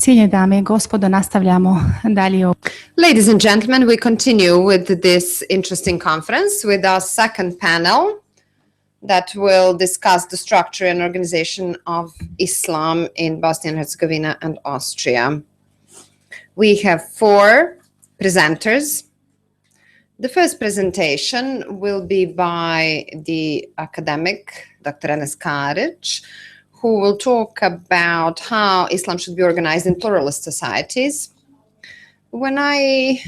Cijenjene dame i gospodo, nastavljamo dalje. Ladies and gentlemen, we continue with this interesting conference with our second panel that will discuss the structure and organization of Islam in Bosnia and Herzegovina and Austria. We have 4 presenters. The first presentation will be by the academic, Dr. Enes Karic, who will talk about how Islam should be organized in pluralist societies. When I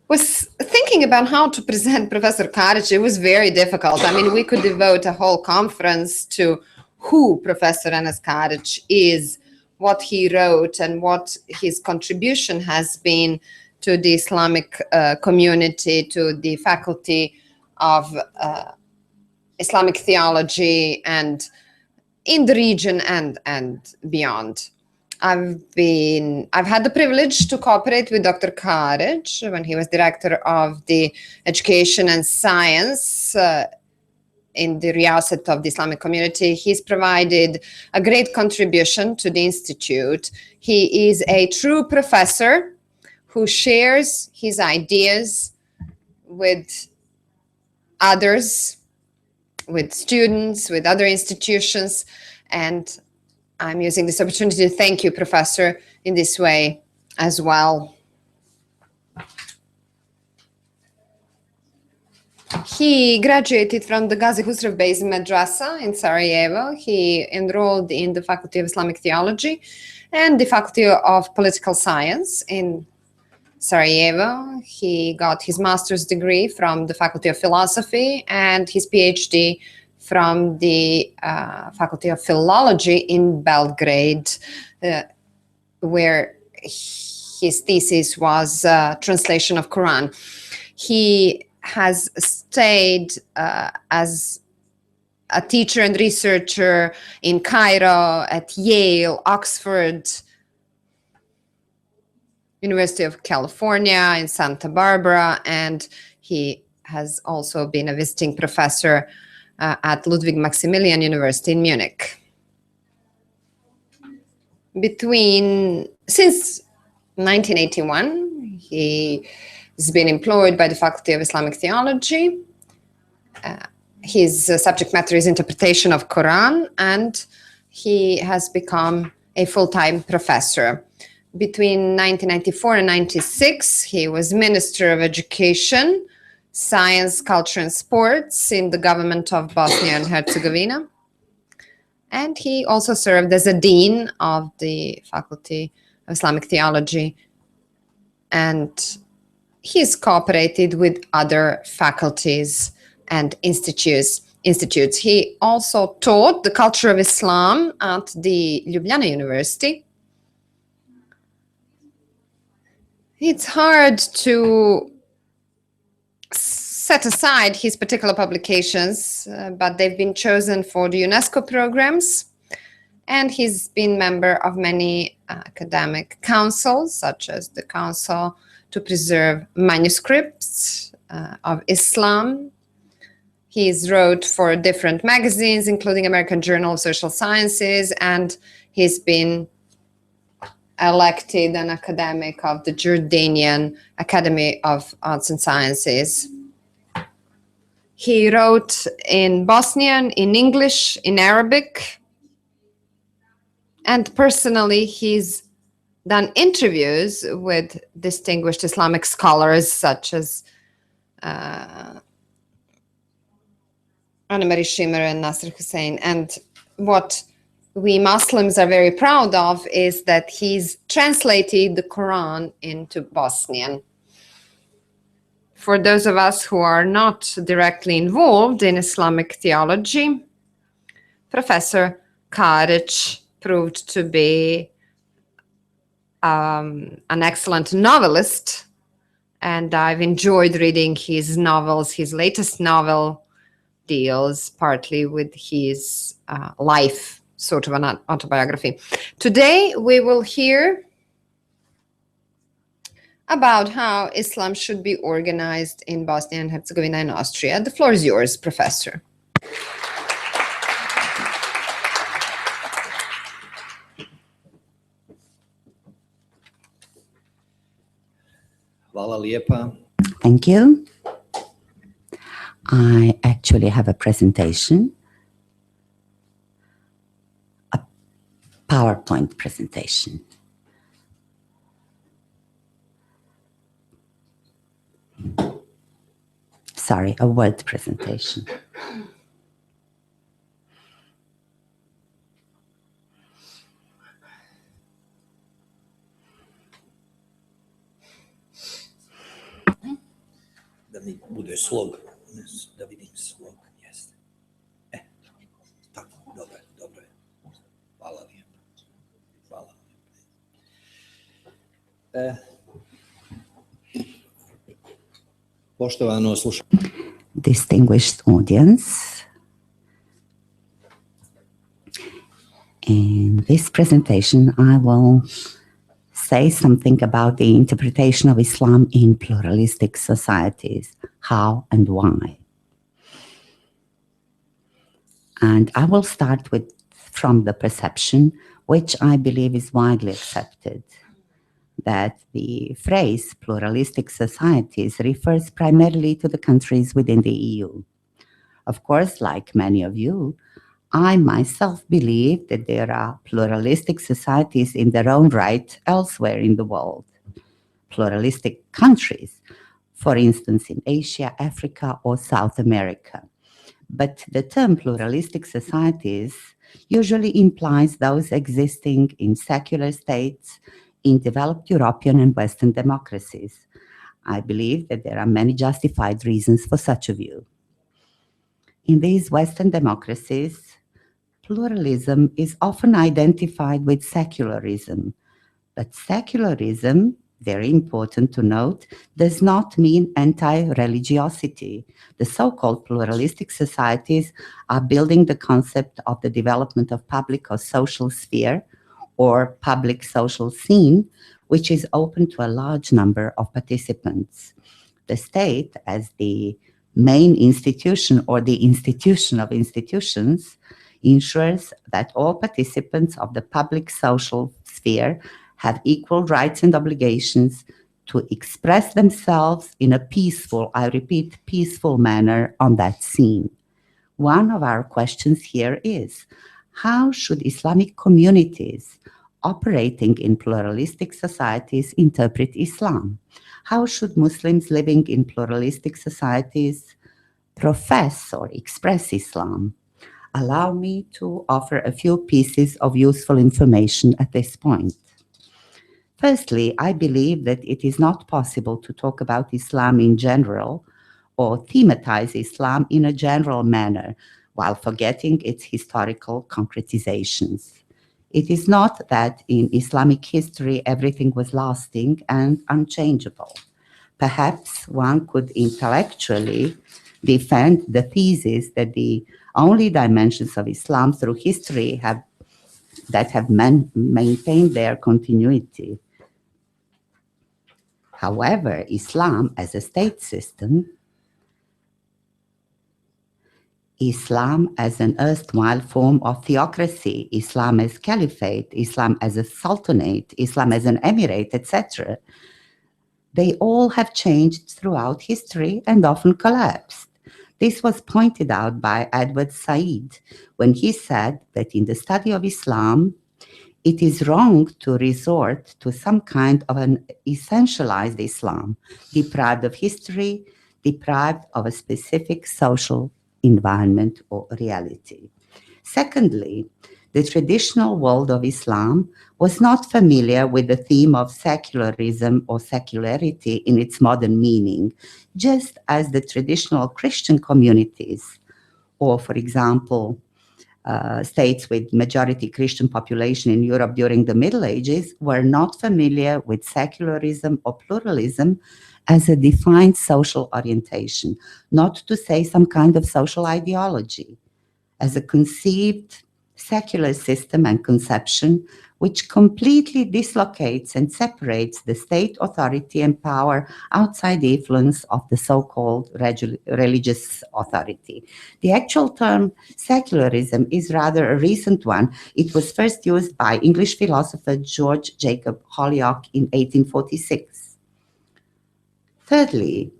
was thinking about how to present Professor Karic, it was very difficult. I mean, we could devote a whole conference to who Professor Enes Karic is, what he wrote, and what his contribution has been to the Islamic community, to the Faculty of Islamic Theology, and in the region and beyond. I've had the privilege to cooperate with Dr. Karic when he was director of the Education and Science in the Riyaset of the Islamic community. He's provided a great contribution to the Institute. He is a true professor who shares his ideas with others, with students, with other institutions, and I'm using this opportunity to thank you, Professor, in this way as well. He graduated from the Gazi Husrev Bey's Madrasa in Sarajevo. He enrolled in the Faculty of Islamic Theology and the Faculty of Political Science in Sarajevo. He got his master's degree from the Faculty of Philosophy and his PhD from the Faculty of Philology in Belgrade, where his thesis was translation of Quran. He has stayed as a teacher and researcher in Cairo, at Yale, Oxford, University of California in Santa Barbara, and he has also been a visiting professor at Ludwig Maximilian University in Munich. Since 1981, he has been employed by the Faculty of Islamic Theology. His subject matter is interpretation of Quran, and he has become a full-time professor. Between 1994 and 96, he was Minister of Education, Science, Culture and Sports in the government of Bosnia and Herzegovina. And he also served as a dean of the Faculty of Islamic Theology. And he's cooperated with other faculties and institutes. He also taught the culture of Islam at the Ljubljana University. It's hard to set aside his particular publications, but they've been chosen for the UNESCO programs. And he's been member of many academic councils, such as the Council to Preserve Manuscripts of Islam. He's wrote for different magazines, including American Journal of Social Sciences, and he's been elected an academic of the Jordanian Academy of Arts and Sciences. He wrote in Bosnian, in English, in Arabic, and personally he's done interviews with distinguished Islamic scholars such as Anna Marie Schimmer and Nasser Hussein. And what we Muslims are very proud of is that he's translated the Quran into Bosnian. For those of us who are not directly involved in Islamic theology, Professor Karic proved to be an excellent novelist, and I've enjoyed reading his novels. His latest novel deals partly with his life, sort of an autobiography. Today, we will hear about how Islam should be organized in Bosnia and Herzegovina and Austria. The floor is yours, Professor. Hvala lijepa. Thank you. I actually have a presentation, a PowerPoint presentation. Sorry, a Word presentation. Da mi bude slog, da vidim slog. Jeste. Tako, dobro je. Hvala lijepa. Hvala lijepa. Poštovano slušanje. Distinguished audience, in this presentation I will say something about the interpretation of Islam in pluralistic societies, how and why. And I will start from the perception, which I believe is widely accepted, that the phrase pluralistic societies refers primarily to the countries within the EU. Of course, like many of you, I myself believe that there are pluralistic societies in their own right elsewhere in the world. Pluralistic countries, for instance, in Asia, Africa, or South America. But the term pluralistic societies usually implies those existing in secular states, in developed European and Western democracies. I believe that there are many justified reasons for such a view. In these Western democracies, pluralism is often identified with secularism, but secularism, very important to note, does not mean anti-religiosity. The so-called pluralistic societies are building the concept of the development of public or social sphere or public social scene, which is open to a large number of participants. The state, as the main institution or the institution of institutions, ensures that all participants of the public social sphere have equal rights and obligations to express themselves in a peaceful, I repeat, peaceful manner on that scene. One of our questions here is, how should Islamic communities operating in pluralistic societies interpret Islam? How should Muslims living in pluralistic societies profess or express Islam? Allow me to offer a few pieces of useful information at this point. Firstly, I believe that it is not possible to talk about Islam in general or thematize Islam in a general manner while forgetting its historical concretizations. It is not that in Islamic history everything was lasting and unchangeable. Perhaps one could intellectually defend the thesis that the only dimensions of Islam through history have maintained their continuity. However, Islam as a state system, Islam as an erstwhile form of theocracy, Islam as caliphate, Islam as a sultanate, Islam as an emirate, etc., they all have changed throughout history and often collapsed. This was pointed out by Edward Said when he said that in the study of Islam, it is wrong to resort to some kind of an essentialized Islam, deprived of history, deprived of a specific social environment or reality. Secondly, The traditional world of Islam was not familiar with the theme of secularism or secularity in its modern meaning, just as the traditional Christian communities, or for example, states with majority Christian population in Europe during the Middle Ages, were not familiar with secularism or pluralism as a defined social orientation, not to say some kind of social ideology, as a conceived secular system and conception which completely dislocates and separates the state authority and power outside the influence of the so-called religious authority. The actual term secularism is rather a recent one. It was first used by English philosopher George Jacob Holyoake in 1846. Thirdly,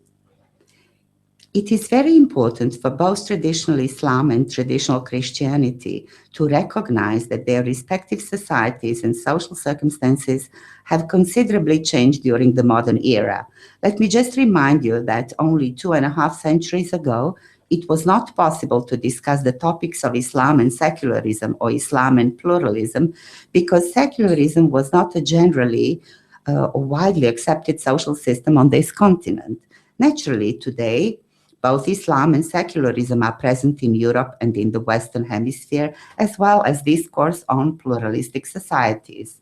it is very important for both traditional Islam and traditional Christianity to recognize that their respective societies and social circumstances have considerably changed during the modern era. Let me just remind you that only 2.5 centuries ago, it was not possible to discuss the topics of Islam and secularism or Islam and pluralism because secularism was not a generally or widely accepted social system on this continent. Naturally, today, both Islam and secularism are present in Europe and in the Western Hemisphere, as well as discourse on pluralistic societies.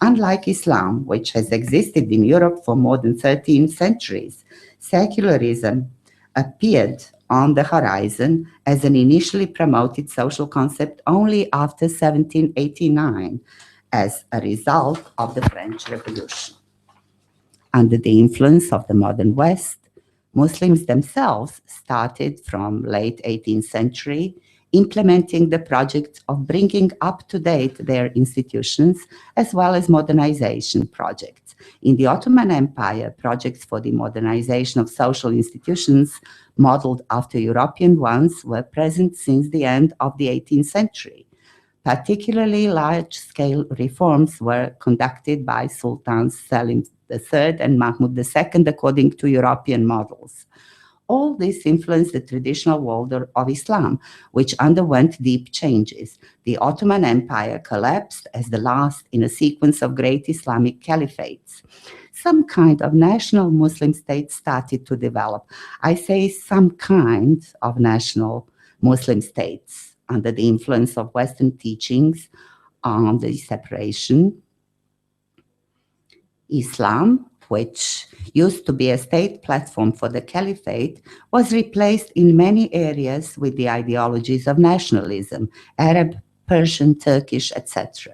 Unlike Islam, which has existed in Europe for more than 13 centuries, secularism appeared on the horizon as an initially promoted social concept only after 1789, as a result of the French Revolution. Under the influence of the modern West, Muslims themselves started from late 18th century implementing the project of bringing up to date their institutions as well as modernization projects. In the Ottoman Empire, projects for the modernization of social institutions modeled after European ones were present since the end of the 18th century. Particularly large-scale reforms were conducted by Sultans Selim III and Mahmud II according to European models. All this influenced the traditional world of Islam, which underwent deep changes. The Ottoman Empire collapsed as the last in a sequence of great Islamic caliphates. Some kind of national Muslim state started to develop. I say some kind of national Muslim states under the influence of Western teachings on the separation. Islam, which used to be a state platform for the caliphate, was replaced in many areas with the ideologies of nationalism, Arab, Persian, Turkish, etc.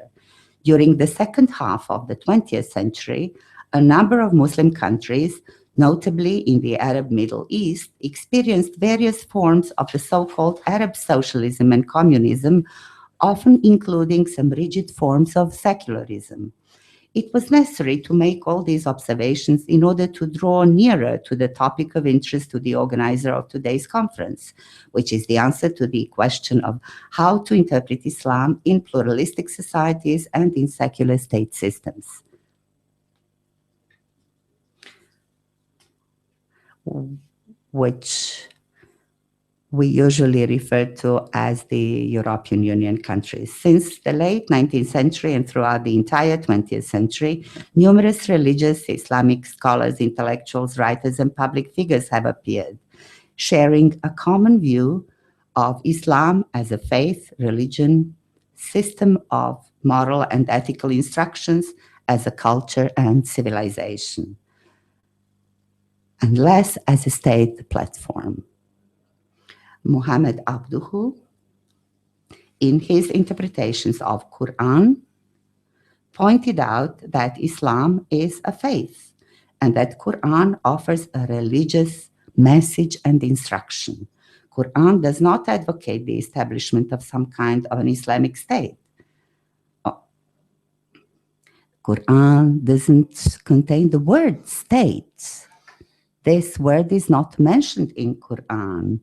During the second half of the 20th century, a number of Muslim countries, notably in the Arab Middle East, experienced various forms of the so-called Arab socialism and communism, often including some rigid forms of secularism. It was necessary to make all these observations in order to draw nearer to the topic of interest to the organizer of today's conference, which is the answer to the question of how to interpret Islam in pluralistic societies and in secular state systems. Which we usually refer to as the European Union countries. Since the late 19th century and throughout the entire 20th century, numerous religious Islamic scholars, intellectuals, writers, and public figures have appeared, sharing a common view of Islam as a faith, religion, system of moral and ethical instructions, as a culture and civilization, and less as a state platform. Muhammad Abduhu, in his interpretations of Quran, pointed out that Islam is a faith and that Quran offers a religious message and instruction. Quran does not advocate the establishment of some kind of an Islamic state. Quran doesn't contain the word state. This word is not mentioned in Quran.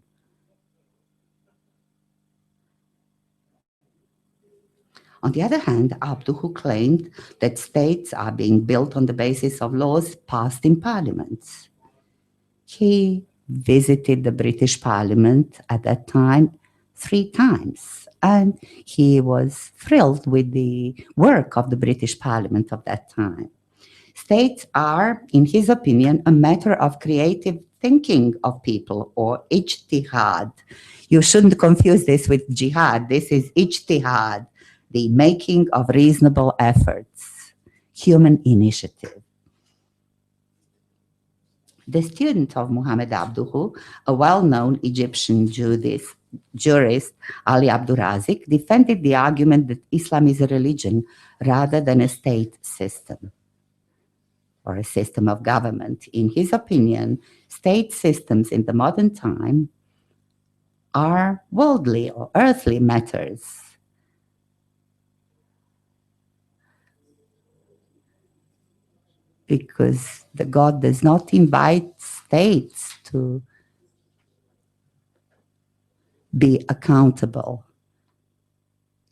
On the other hand, Abduhu claimed that states are being built on the basis of laws passed in parliaments. He visited the British Parliament at that time 3 times, and he was thrilled with the work of the British Parliament of that time. States are, in his opinion, a matter of creative thinking of people, or ijtihad. You shouldn't confuse this with jihad. This is ijtihad, the making of reasonable efforts, human initiative. The student of Muhammad Abduhu, a well-known Egyptian jurist, Ali Abdurazik, defended the argument that Islam is a religion rather than a state system or a system of government. In his opinion, state systems in the modern time are worldly or earthly matters. Because the God does not invite states to be accountable.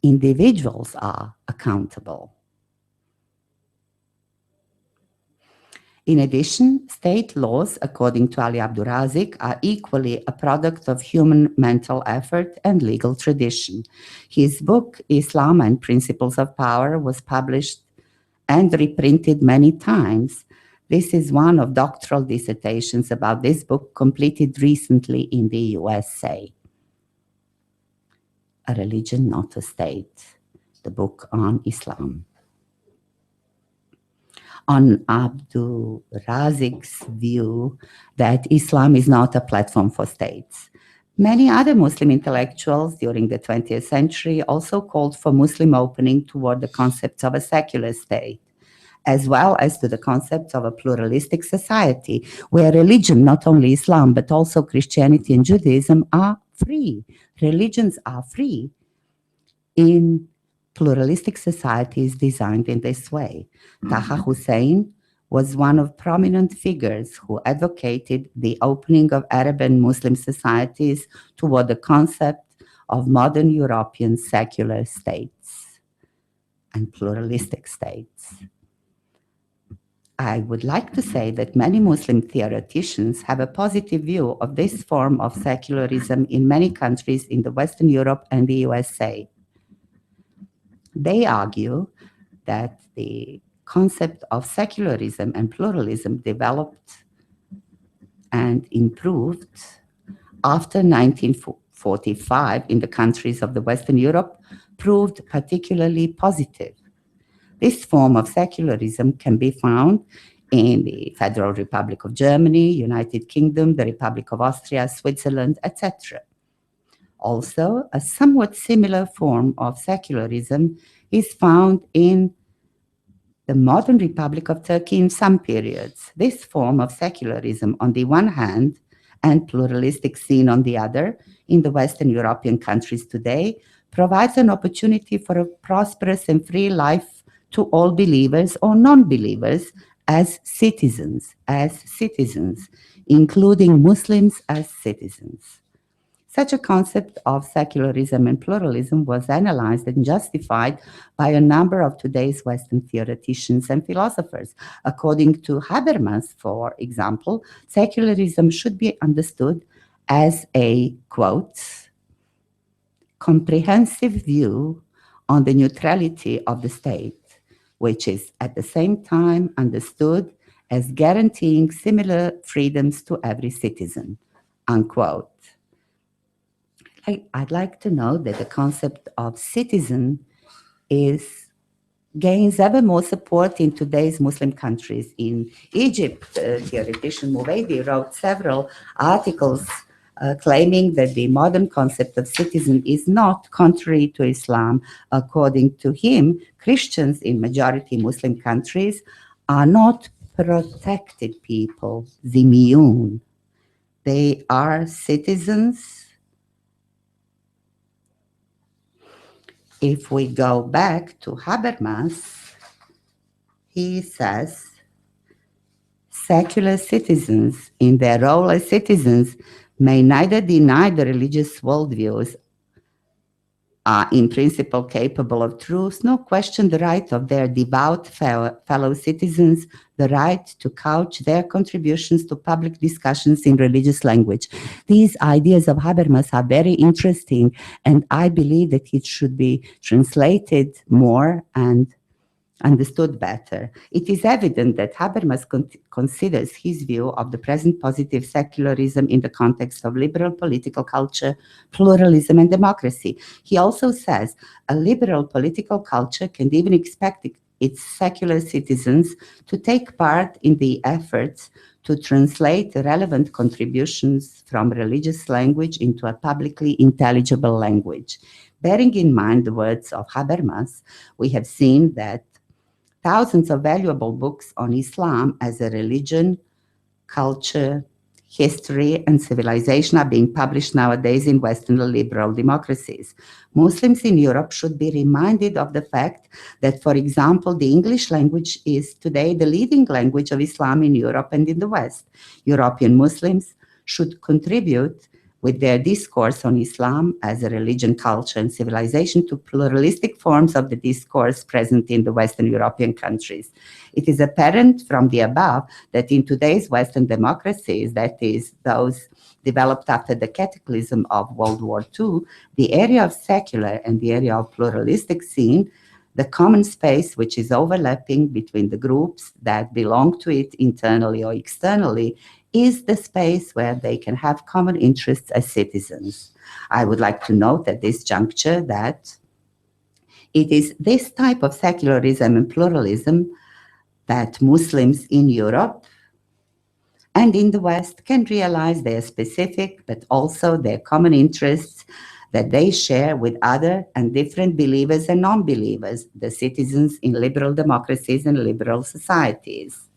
Individuals are accountable. In addition, state laws, according to Ali Abdurazik, are equally a product of human mental effort and legal tradition. His book, Islam and Principles of Power, was published and reprinted many times. This is one of doctoral dissertations about this book completed recently in the USA. A Religion, Not a State, the book on Islam. On Abdurazik's view that Islam is not a platform for states, many other Muslim intellectuals during the 20th century also called for Muslim opening toward the concepts of a secular state, as well as to the concept of a pluralistic society where religion, not only Islam, but also Christianity and Judaism, are free. Religions are free in pluralistic societies designed in this way. Taha Hussein was one of prominent figures who advocated the opening of Arab and Muslim societies toward the concept of modern European secular states and pluralistic states. I would like to say that many Muslim theoreticians have a positive view of this form of secularism in many countries in the Western Europe and the USA. They argue that the concept of secularism and pluralism developed and improved after 1945 in the countries of the Western Europe proved particularly positive. This form of secularism can be found in the Federal Republic of Germany, United Kingdom, the Republic of Austria, Switzerland, etc. Also, a somewhat similar form of secularism is found in the modern Republic of Turkey in some periods. This form of secularism on the one hand and pluralistic scene on the other in the Western European countries today provides an opportunity for a prosperous and free life to all believers or non-believers as citizens, including Muslims as citizens. Such a concept of secularism and pluralism was analyzed and justified by a number of today's Western theoreticians and philosophers. According to Habermas, for example, secularism should be understood as a, quote, comprehensive view on the neutrality of the state, which is at the same time understood as guaranteeing similar freedoms to every citizen, unquote. I'd like to note that the concept of citizen gains ever more support in today's Muslim countries. In Egypt, theoretician Muwaidi wrote several articles claiming that the modern concept of citizen is not contrary to Islam. According to him, Christians in majority Muslim countries are not protected people, zimiyun. They are citizens. If we go back to Habermas, he says, secular citizens in their role as citizens may neither deny the religious worldviews are in principle capable of truth, nor question the right of their devout fellow citizens, the right to couch their contributions to public discussions in religious language. These ideas of Habermas are very interesting, and I believe that it should be translated more and understood better. It is evident that Habermas considers his view of the present positive secularism in the context of liberal political culture, pluralism, and democracy. He also says a liberal political culture can even expect its secular citizens to take part in the efforts to translate relevant contributions from religious language into a publicly intelligible language. Bearing in mind the words of Habermas, we have seen that thousands of valuable books on Islam as a religion, culture, history, and civilization are being published nowadays in Western liberal democracies. Muslims in Europe should be reminded of the fact that, for example, the English language is today the leading language of Islam in Europe and in the West. European Muslims should contribute with their discourse on Islam as a religion, culture, and civilization to pluralistic forms of the discourse present in the Western European countries. It is apparent from the above that in today's Western democracies, that is, those developed after the cataclysm of World War II, the area of secular and the area of pluralistic scene, the common space which is overlapping between the groups that belong to it internally or externally, is the space where they can have common interests as citizens. I would like to note at this juncture that it is this type of secularism and pluralism that Muslims in Europe and in the West can realize their specific but also their common interests that they share with other and different believers and non-believers, the citizens in liberal democracies and liberal societies.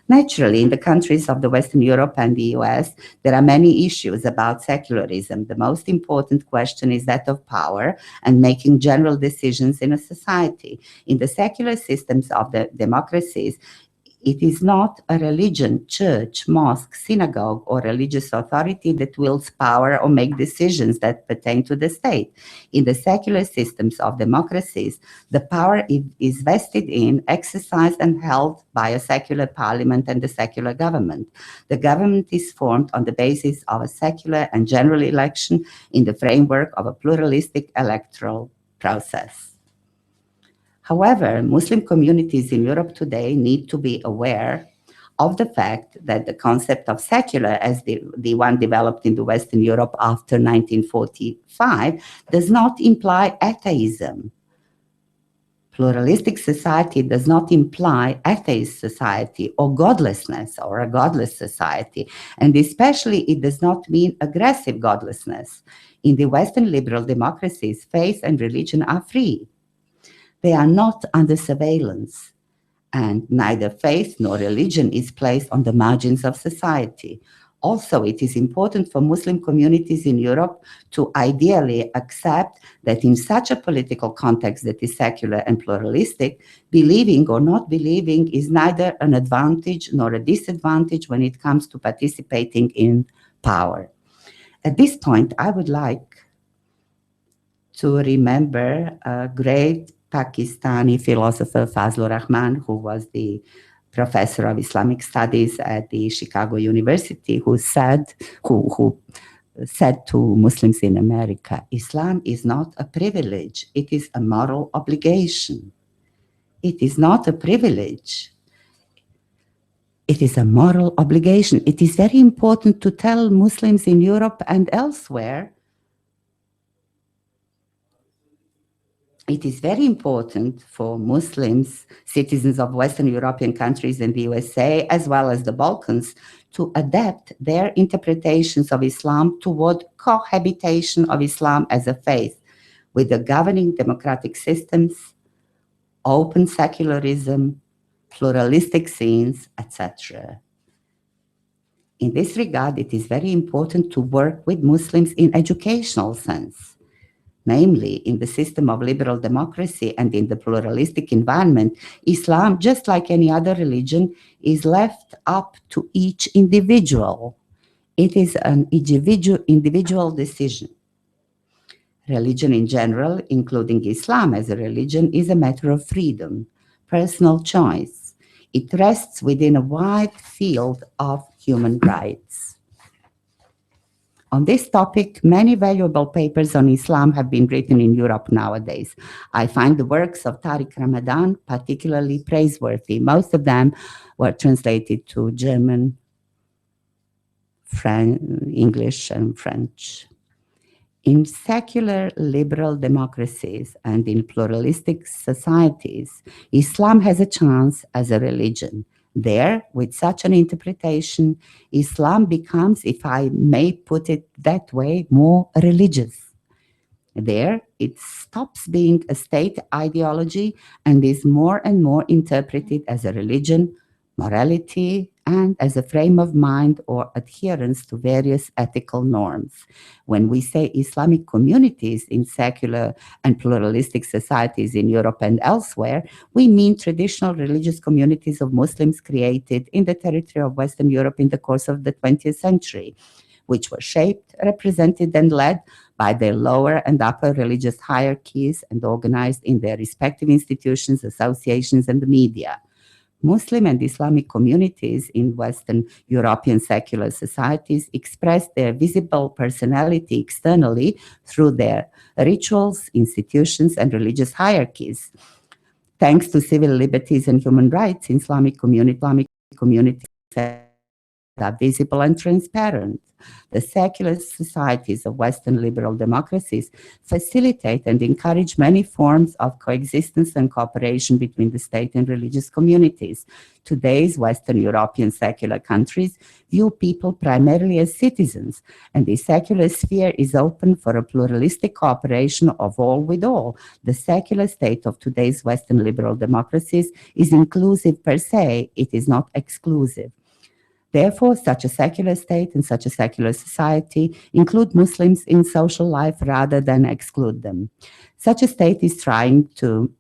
Naturally, in the countries of the Western Europe and the US, there are many issues about secularism. The most important question is that of power and making general decisions in a society. In the secular systems of the democracies, it is not a religion, church, mosque, synagogue, or religious authority that wields power or make decisions that pertain to the state. In the secular systems of democracies, the power is vested in, exercised, and held by a secular parliament and a secular government. The government is formed on the basis of a secular and general election in the framework of a pluralistic electoral process. However, Muslim communities in Europe today need to be aware of the fact that the concept of secular, as the one developed in the Western Europe after 1945, does not imply atheism. Pluralistic society does not imply atheist society or godlessness or a godless society, and especially it does not mean aggressive godlessness. In the Western liberal democracies, faith and religion are free. They are not under surveillance, and neither faith nor religion is placed on the margins of society. Also, it is important for Muslim communities in Europe to ideally accept that in such a political context that is secular and pluralistic, believing or not believing is neither an advantage nor a disadvantage when it comes to participating in power. At this point, I would like to remember a great Pakistani philosopher, Fazlur Rahman, who was the professor of Islamic studies at the Chicago University, who said to Muslims in America, Islam is not a privilege, it is a moral obligation. It is not a privilege. It is a moral obligation. It is very important to tell Muslims in Europe and elsewhere. It is very important for Muslims, citizens of Western European countries and the USA, as well as the Balkans, to adapt their interpretations of Islam toward cohabitation of Islam as a faith with the governing democratic systems, open secularism, pluralistic scenes, etc. In this regard, it is very important to work with Muslims in educational sense. Namely, in the system of liberal democracy and in the pluralistic environment, Islam, just like any other religion, is left up to each individual. It is an individual decision. Religion in general, including Islam as a religion, is a matter of freedom, personal choice. It rests within a wide field of human rights. On this topic, many valuable papers on Islam have been written in Europe nowadays. I find the works of Tariq Ramadan particularly praiseworthy. Most of them were translated to German, English, and French. In secular liberal democracies and in pluralistic societies, Islam has a chance as a religion. There, with such an interpretation, Islam becomes, if I may put it that way, more religious. There, it stops being a state ideology and is more and more interpreted as a religion, morality, and as a frame of mind or adherence to various ethical norms. When we say Islamic communities in secular and pluralistic societies in Europe and elsewhere, we mean traditional religious communities of Muslims created in the territory of Western Europe in the course of the 20th century, which were shaped, represented, and led by their lower and upper religious hierarchies and organized in their respective institutions, associations, and the media. Muslim and Islamic communities in Western European secular societies express their visible personality externally through their rituals, institutions, and religious hierarchies. Thanks to civil liberties and human rights, Islamic communities are visible and transparent. The secular societies of Western liberal democracies facilitate and encourage many forms of coexistence and cooperation between the state and religious communities. Today's Western European secular countries view people primarily as citizens, and the secular sphere is open for a pluralistic cooperation of all with all. The secular state of today's Western liberal democracies is inclusive per se, it is not exclusive. Therefore, such a secular state and such a secular society include Muslims in social life rather than exclude them. Such a state is trying to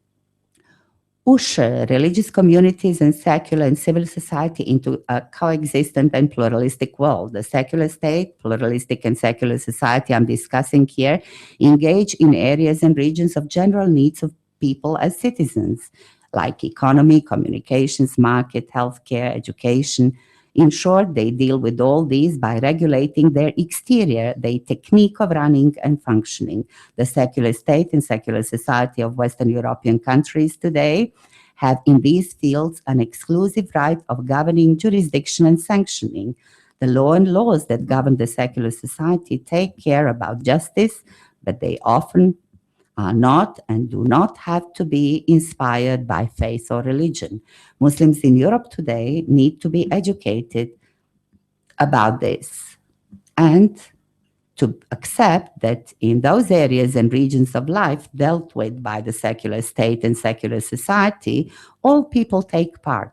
usher religious communities and secular and civil society into a coexistent and pluralistic world. The secular state, pluralistic and secular society I'm discussing here engage in areas and regions of general needs of people as citizens, like economy, communications, market, healthcare, education. In short, they deal with all these by regulating their exterior, their technique of running and functioning. The secular state and secular society of Western European countries today have in these fields an exclusive right of governing jurisdiction and sanctioning. The law and laws that govern the secular society take care about justice, but they often are not and do not have to be inspired by faith or religion. Muslims in Europe today need to be educated about this and to accept that in those areas and regions of life dealt with by the secular state and secular society, all people take part,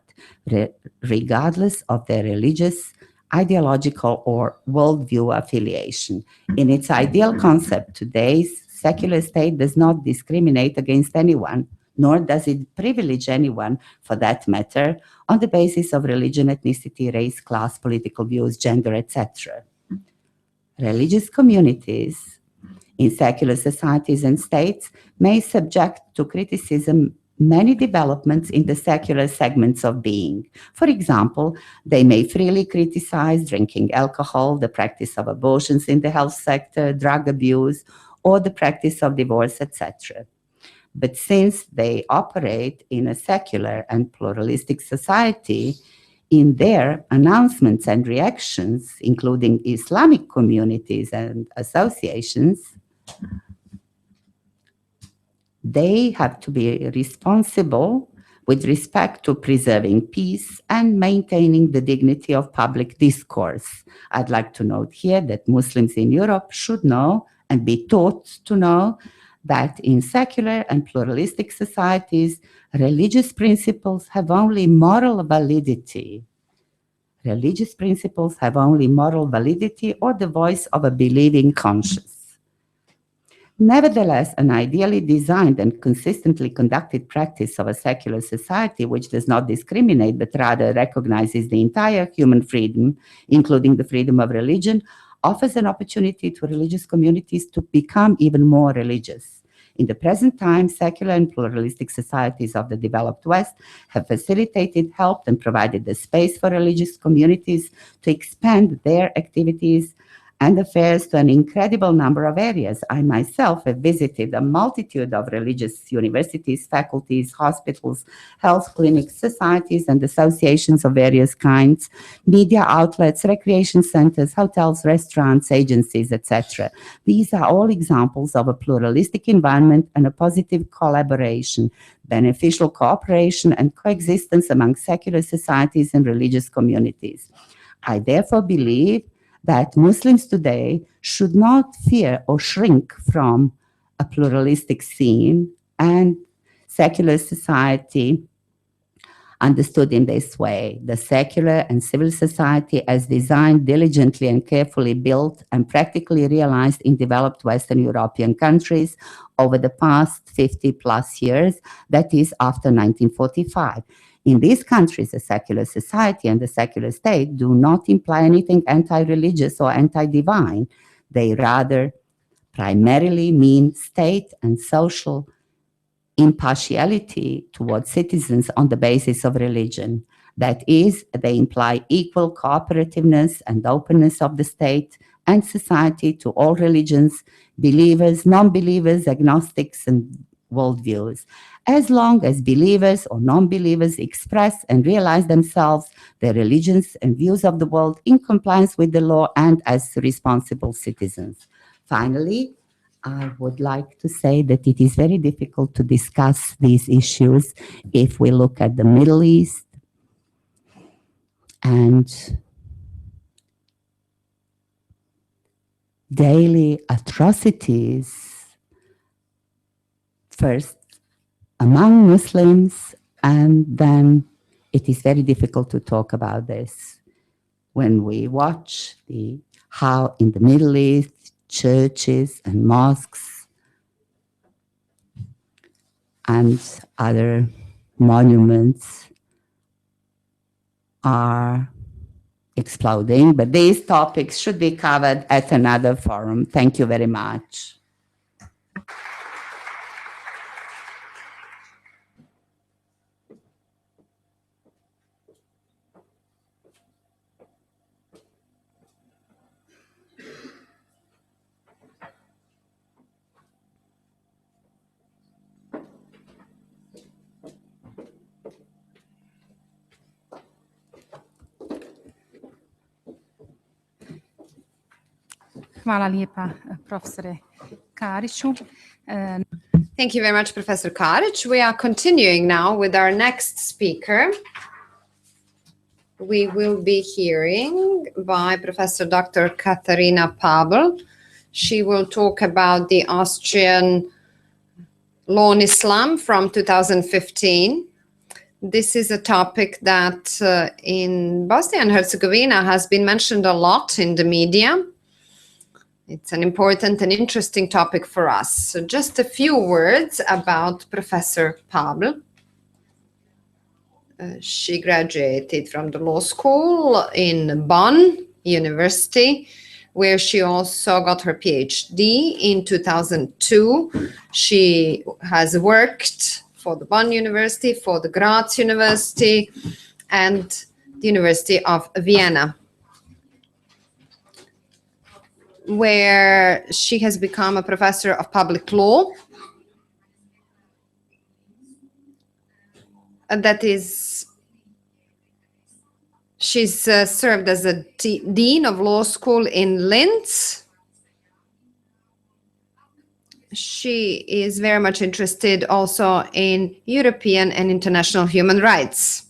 regardless of their religious, ideological, or worldview affiliation. In its ideal concept, today's secular state does not discriminate against anyone, nor does it privilege anyone, for that matter, on the basis of religion, ethnicity, race, class, political views, gender, etc. Religious communities in secular societies and states may subject to criticism many developments in the secular segments of being. For example, they may freely criticize drinking alcohol, the practice of abortions in the health sector, drug abuse, or the practice of divorce, etc. But since they operate in a secular and pluralistic society, in their announcements and reactions, including Islamic communities and associations, they have to be responsible with respect to preserving peace and maintaining the dignity of public discourse. I'd like to note here that Muslims in Europe should know and be taught to know that in secular and pluralistic societies, religious principles have only moral validity. Religious principles have only moral validity or the voice of a believing conscience. Nevertheless, an ideally designed and consistently conducted practice of a secular society which does not discriminate but rather recognizes the entire human freedom, including the freedom of religion, offers an opportunity to religious communities to become even more religious. In the present time, secular and pluralistic societies of the developed West have facilitated, helped, and provided the space for religious communities to expand their activities and affairs to an incredible number of areas. I myself have visited a multitude of religious universities, faculties, hospitals, health clinics, societies, and associations of various kinds, media outlets, recreation centers, hotels, restaurants, agencies, etc. These are all examples of a pluralistic environment and a positive collaboration, beneficial cooperation, and coexistence among secular societies and religious communities. I therefore believe that Muslims today should not fear or shrink from a pluralistic scene, and secular society understood in this way. The secular and civil society as designed, diligently and carefully built and practically realized in developed Western European countries over the past 50 plus years, that is after 1945. In these countries, the secular society and the secular state do not imply anything anti-religious or anti-divine. They rather primarily mean state and social impartiality towards citizens on the basis of religion. That is, they imply equal cooperativeness and openness of the state and society to all religions, believers, non-believers, agnostics, and worldviews, as long as believers or non-believers express and realize themselves, their religions and views of the world in compliance with the law and as responsible citizens. Finally, I would like to say that it is very difficult to discuss these issues if we look at the Middle East and daily atrocities, first among Muslims, and then it is very difficult to talk about this when we watch how in the Middle East churches and mosques and other monuments are exploding. But these topics should be covered at another forum. Thank you very much. Hvala lijepa, profesore Kariću. Thank you very much, Professor Karic. We are continuing now with our next speaker. We will be hearing by Professor Dr. Katharina Pabl. She will talk about the Austrian law on Islam from 2015. This is a topic that in Bosnia and Herzegovina has been mentioned a lot in the media. It's an important and interesting topic for us. So just a few words about Professor Pabl. She graduated from the law school in Bonn University, where she also got her PhD in 2002. She has worked for the Bonn University, for the Graz University, and the University of Vienna, where she has become a professor of public law. That is, she's served as a dean of law school in Linz. She is very much interested also in European and international human rights.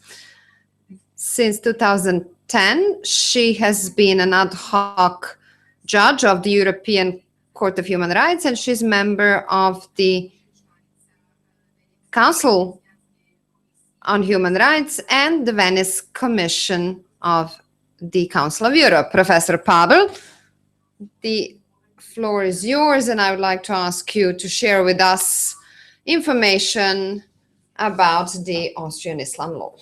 Since 2010, she has been an ad hoc judge of the European Court of Human Rights, and she's member of the Council on Human Rights and the Venice Commission of the Council of Europe. Professor Pabl, the floor is yours, and I would like to ask you to share with us information about the Austrian Islam law.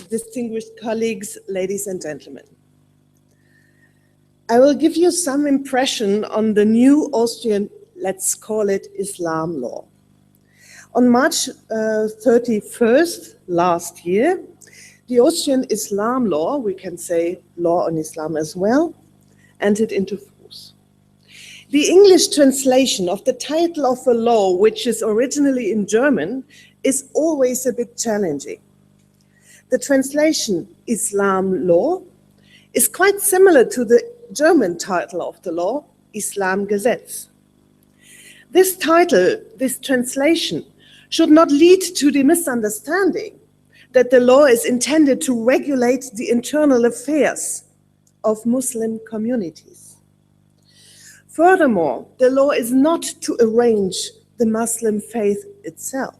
distinguished colleagues, ladies and gentlemen. I will give you some impression on the new Austrian, let's call it Islam law. On March 31st last year, the Austrian Islam law, we can say law on Islam as well, entered into force. The English translation of the title of a law, which is originally in German, is always a bit challenging. The translation Islam law is quite similar to the German title of the law, Islam Gesetz. This title, this translation, should not lead to the misunderstanding that the law is intended to regulate the internal affairs of Muslim communities. Furthermore, the law is not to arrange the Muslim faith itself.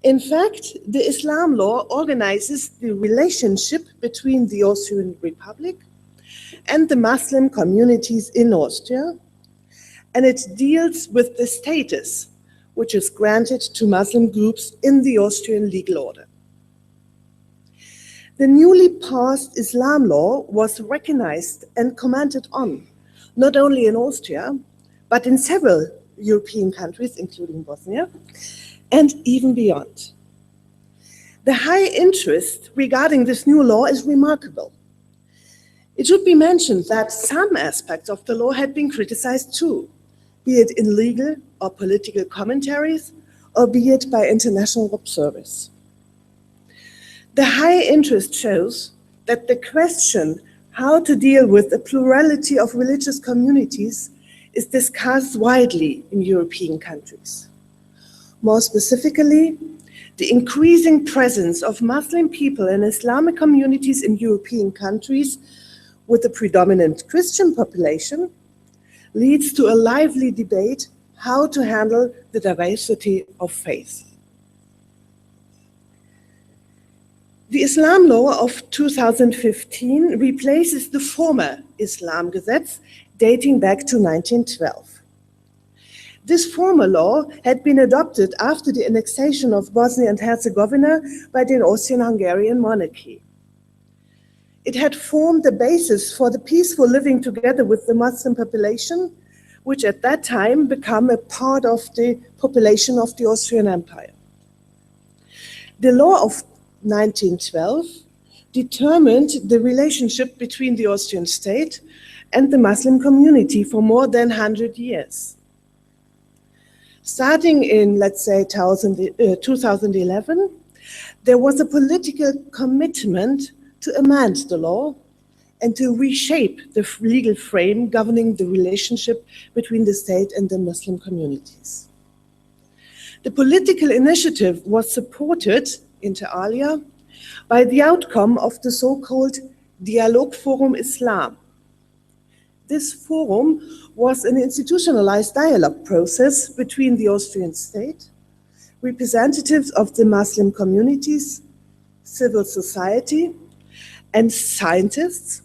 In fact, the Islam law organizes the relationship between the Austrian Republic and the Muslim communities in Austria, and it deals with the status which is granted to Muslim groups in the Austrian legal order. The newly passed Islam law was recognized and commented on, not only in Austria, but in several European countries, including Bosnia, and even beyond. The high interest regarding this new law is remarkable. It should be mentioned that some aspects of the law had been criticized too, be it in legal or political commentaries, or be it by international observers. The high interest shows that the question how to deal with a plurality of religious communities is discussed widely in European countries. More specifically, the increasing presence of Muslim people and Islamic communities in European countries with a predominant Christian population leads to a lively debate how to handle the diversity of faith. The Islam law of 2015 replaces the former Islam Gesetz dating back to 1912. This former law had been adopted after the annexation of Bosnia and Herzegovina by the Austrian-Hungarian monarchy. It had formed the basis for the peaceful living together with the Muslim population, which at that time became a part of the population of the Austrian Empire. The law of 1912 determined the relationship between the Austrian state and the Muslim community for more than 100 years. Starting in, let's say, 2011, there was a political commitment to amend the law and to reshape the legal frame governing the relationship between the state and the Muslim communities. The political initiative was supported, inter alia, by the outcome of the so-called Dialog Forum Islam. This forum was an institutionalized dialogue process between the Austrian state, representatives of the Muslim communities, civil society, and scientists.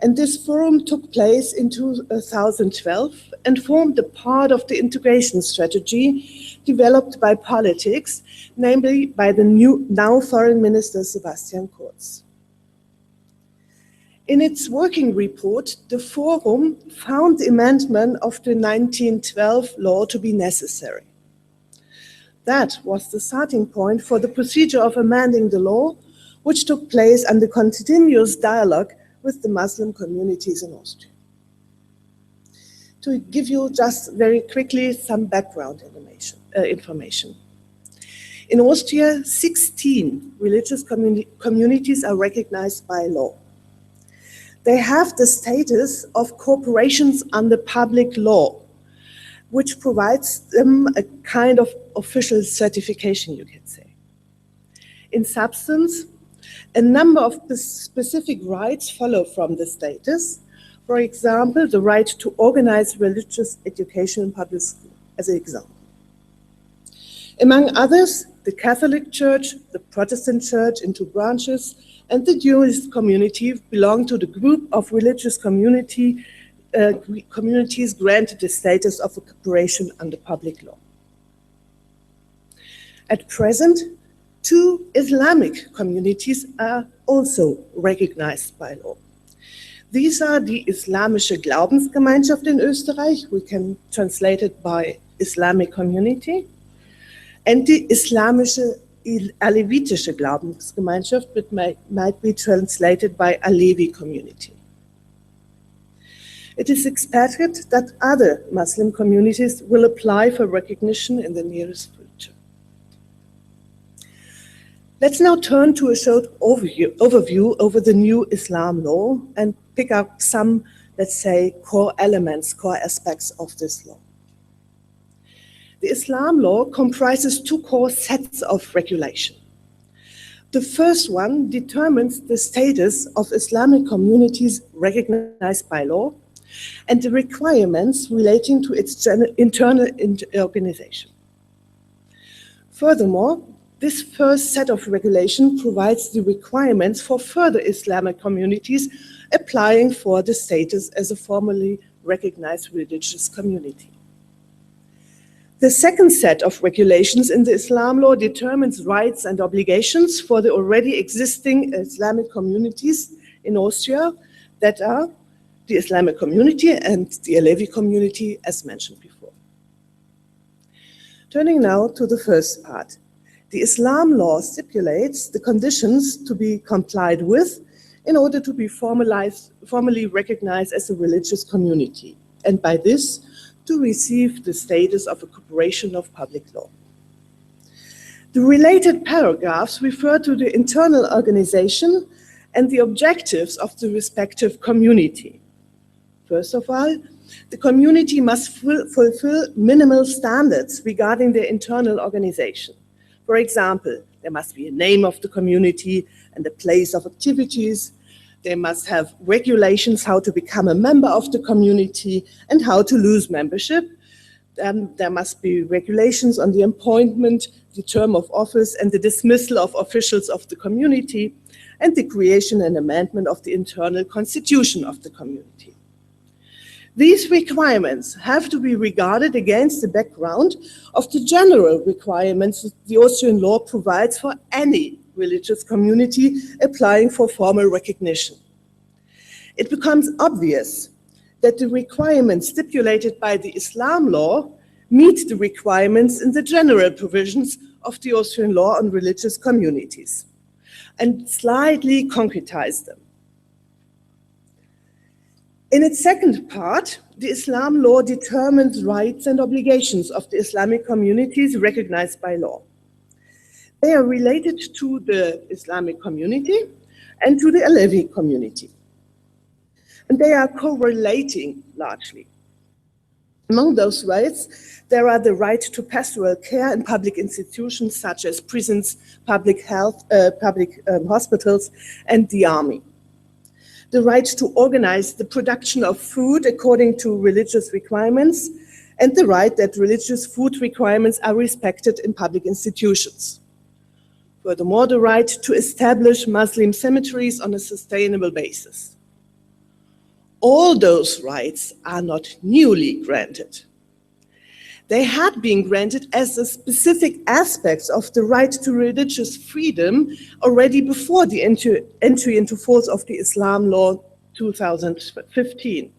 And this forum took place in 2012 and formed a part of the integration strategy developed by politics, namely by the now Foreign Minister Sebastian Kurz. In its working report, the Forum found the amendment of the 1912 law to be necessary. That was the starting point for the procedure of amending the law, which took place under continuous dialogue with the Muslim communities in Austria. To give you just very quickly some background information. In Austria, 16 religious communities are recognized by law. They have the status of corporations under public law, which provides them a kind of official certification, you could say. In substance, a number of specific rights follow from the status. For example, the right to organize religious education in public school, as an example. Among others, the Catholic Church, the Protestant Church in two branches, and the Jewish community belong to the group of religious communities granted the status of a corporation under public law. At present, 2 Islamic communities are also recognized by law. These are the Islamische Glaubensgemeinschaft in Österreich, we can translate it by Islamic community, and the Islamische Alevitische Glaubensgemeinschaft, which might be translated by Alevi community. It is expected that other Muslim communities will apply for recognition in the nearest future. Let's now turn to a short overview over the new Islam law and pick up some, let's say, core elements, core aspects of this law. The Islam law comprises 2 core sets of regulation. The first one determines the status of Islamic communities recognized by law and the requirements relating to its internal organization. Furthermore, this first set of regulation provides the requirements for further Islamic communities applying for the status as a formally recognized religious community. The second set of regulations in the Islam law determines rights and obligations for the already existing Islamic communities in Austria that are the Islamic community and the Alevi community, as mentioned before. Turning now to the first part. The Islam law stipulates the conditions to be complied with in order to be formally recognized as a religious community, and by this, to receive the status of a corporation of public law. The related paragraphs refer to the internal organization and the objectives of the respective community. First of all, the community must fulfill minimal standards regarding their internal organization. For example, there must be a name of the community and a place of activities. They must have regulations how to become a member of the community and how to lose membership. Then there must be regulations on the appointment, the term of office, and the dismissal of officials of the community, and the creation and amendment of the internal constitution of the community. These requirements have to be regarded against the background of the general requirements that the Austrian law provides for any religious community applying for formal recognition. It becomes obvious that the requirements stipulated by the Islam law meet the requirements in the general provisions of the Austrian law on religious communities and slightly concretize them. In its second part, the Islam law determines rights and obligations of the Islamic communities recognized by law. They are related to the Islamic community and to the Alevi community. And they are correlating largely. Among those rights, there are the right to pastoral care in public institutions such as prisons, public health, hospitals, and the army. The right to organize the production of food according to religious requirements, and the right that religious food requirements are respected in public institutions. Furthermore, the right to establish Muslim cemeteries on a sustainable basis. All those rights are not newly granted. They had been granted as a specific aspects of the right to religious freedom already before the entry into force of the Islam law 2015.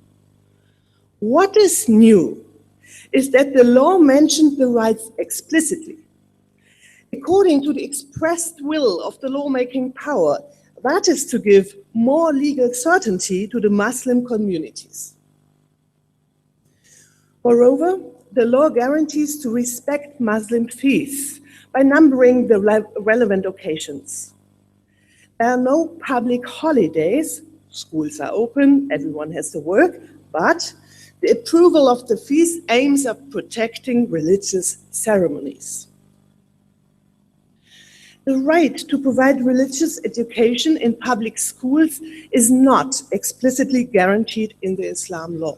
What is new is that the law mentioned the rights explicitly. According to the expressed will of the lawmaking power, that is to give more legal certainty to the Muslim communities. Moreover, the law guarantees to respect Muslim feasts by numbering the relevant occasions. There are no public holidays, schools are open, everyone has to work, but the approval of the feast aims at protecting religious ceremonies. The right to provide religious education in public schools is not explicitly guaranteed in the Islam law.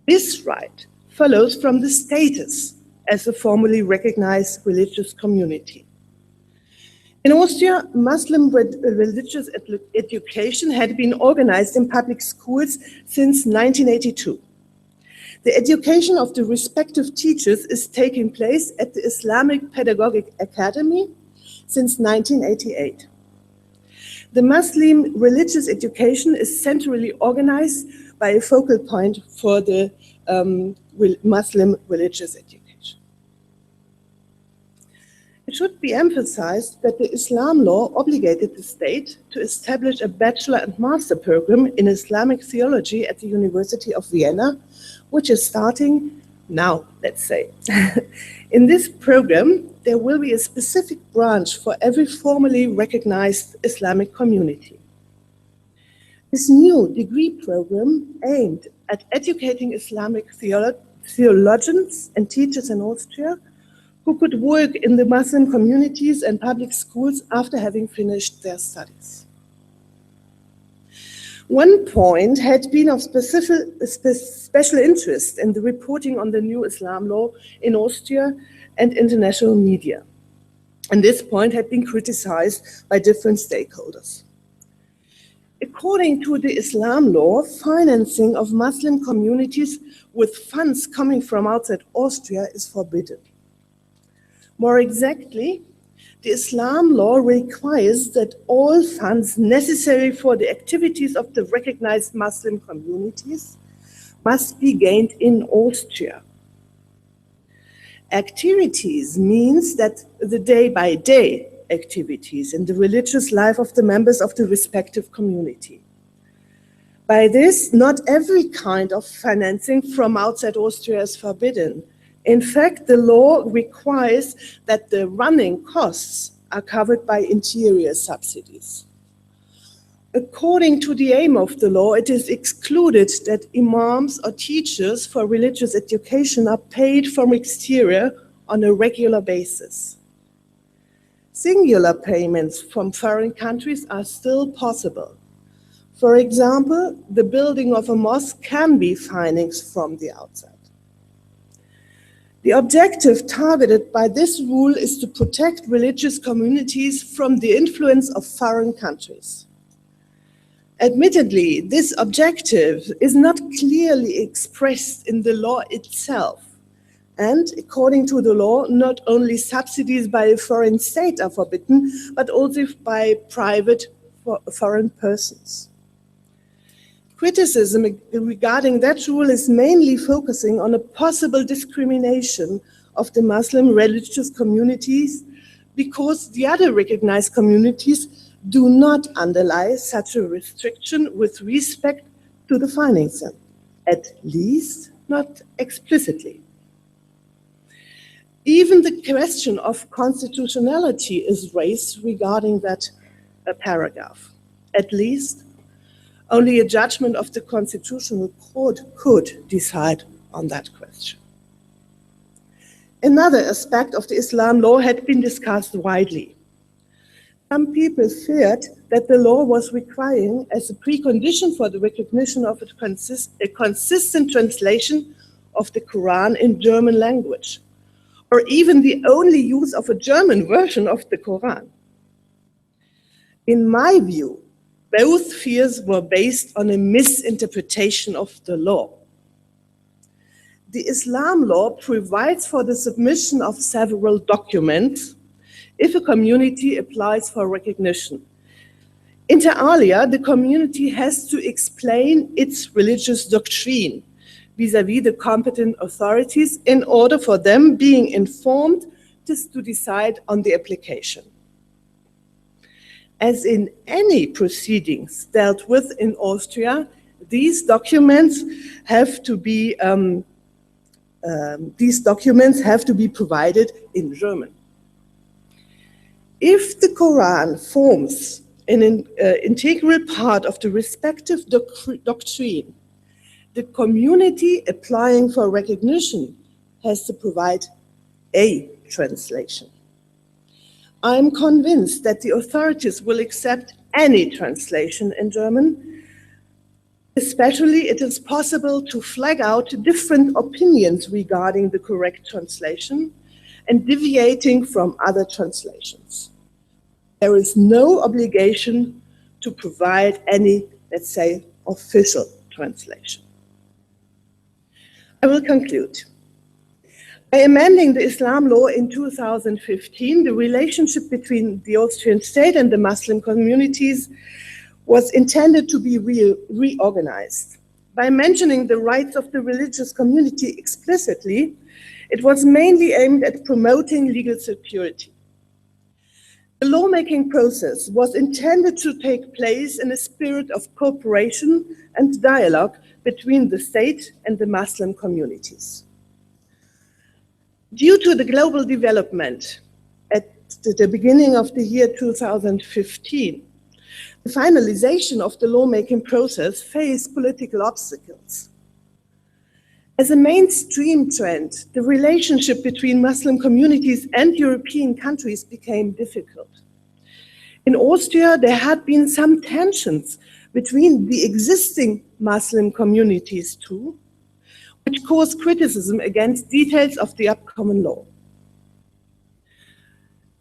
This right follows from the status as a formally recognized religious community. In Austria, Muslim religious education had been organized in public schools since 1982. The education of the respective teachers is taking place at the Islamic Pedagogic Academy since 1988. The Muslim religious education is centrally organized by a focal point for the Muslim religious education. It should be emphasized that the Islam law obligated the state to establish a bachelor and master program in Islamic theology at the University of Vienna, which is starting now, let's say. In this program, there will be a specific branch for every formally recognized Islamic community. This new degree program aimed at educating Islamic theologians and teachers in Austria who could work in the Muslim communities and public schools after having finished their studies. One point had been of special interest in the reporting on the new Islam law in Austria and international media. And this point had been criticized by different stakeholders. According to the Islam law, financing of Muslim communities with funds coming from outside Austria is forbidden. More exactly, the Islam law requires that all funds necessary for the activities of the recognized Muslim communities must be gained in Austria. Activities means that the day-by-day activities in the religious life of the members of the respective community. By this, not every kind of financing from outside Austria is forbidden. In fact, the law requires that the running costs are covered by interior subsidies. According to the aim of the law, it is excluded that imams or teachers for religious education are paid from exterior on a regular basis. Singular payments from foreign countries are still possible. For example, the building of a mosque can be financed from the outside. The objective targeted by this rule is to protect religious communities from the influence of foreign countries. Admittedly, this objective is not clearly expressed in the law itself. And according to the law, not only subsidies by a foreign state are forbidden, but also by private foreign persons. Criticism regarding that rule is mainly focusing on a possible discrimination of the Muslim religious communities because the other recognized communities do not underlie such a restriction with respect to the financing, at least not explicitly. Even the question of constitutionality is raised regarding that paragraph. At least, only a judgment of the Constitutional Court could decide on that question. Another aspect of the Islam law had been discussed widely. Some people feared that the law was requiring, as a precondition for the recognition of a consistent translation of the Quran in German language, or even the only use of a German version of the Quran. In my view, both fears were based on a misinterpretation of the law. The Islam law provides for the submission of several documents if a community applies for recognition. Inter alia, the community has to explain its religious doctrine vis-à-vis the competent authorities in order for them being informed to decide on the application. As in any proceedings dealt with in Austria, these documents have to be provided in German. If the Quran forms an integral part of the respective doctrine, the community applying for recognition has to provide a translation. I am convinced that the authorities will accept any translation in German. Especially, it is possible to flag out different opinions regarding the correct translation and deviating from other translations. There is no obligation to provide any, let's say, official translation. I will conclude. By amending the Islam law in 2015, the relationship between the Austrian state and the Muslim communities was intended to be reorganized. By mentioning the rights of the religious community explicitly, it was mainly aimed at promoting legal security. The lawmaking process was intended to take place in a spirit of cooperation and dialogue between the state and the Muslim communities. Due to the global development at the beginning of the year 2015, the finalization of the lawmaking process faced political obstacles. As a mainstream trend, the relationship between Muslim communities and European countries became difficult. In Austria, there had been some tensions between the existing Muslim communities too, which caused criticism against details of the upcoming law.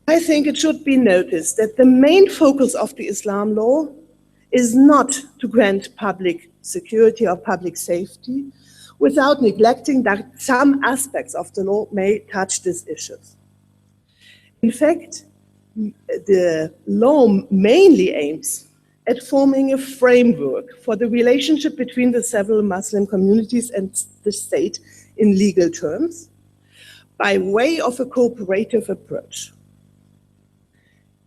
I think it should be noticed that the main focus of the Islam law is not to grant public security or public safety, without neglecting that some aspects of the law may touch these issues. In fact, the law mainly aims at forming a framework for the relationship between the several Muslim communities and the state in legal terms, by way of a cooperative approach.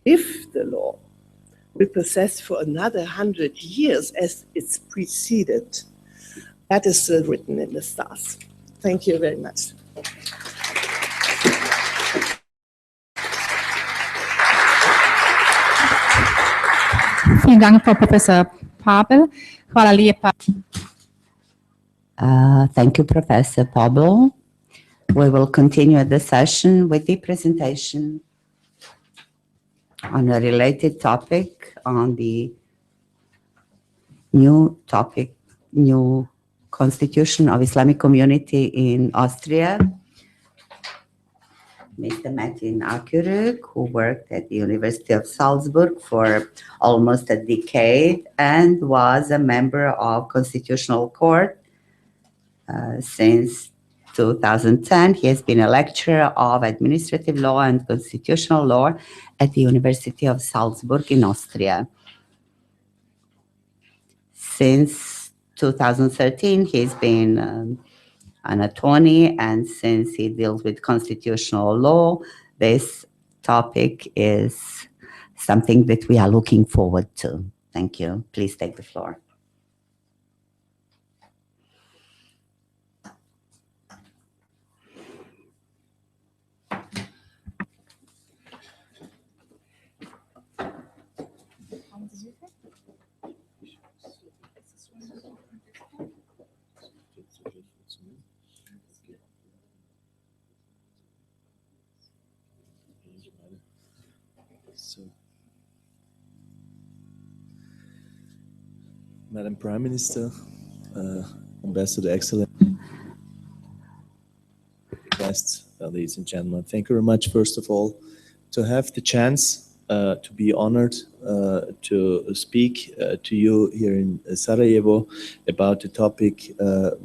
If the law will persist for another 100 years as it's preceded, that is still written in the stars. Thank you very much. Vielen Dank, Frau Professor Pavel. Hvala lijepa. Thank you, Professor Pablo. We will continue the session with the presentation on a related topic, on the new Constitution of Islamic Community in Austria. Mr. Metin Akürük, who worked at the University of Salzburg for almost a decade and was a member of Constitutional Court since 2010. He has been a lecturer of administrative law and constitutional law at the University of Salzburg in Austria. Since 2013, he's been an attorney, and since he deals with constitutional law, this topic is something that we are looking forward to. Thank you. Please take the floor. Madam Prime Minister, Ambassador Excellent, guests, ladies and gentlemen, thank you very much, first of all, to have the chance to be honored to speak to you here in Sarajevo about a topic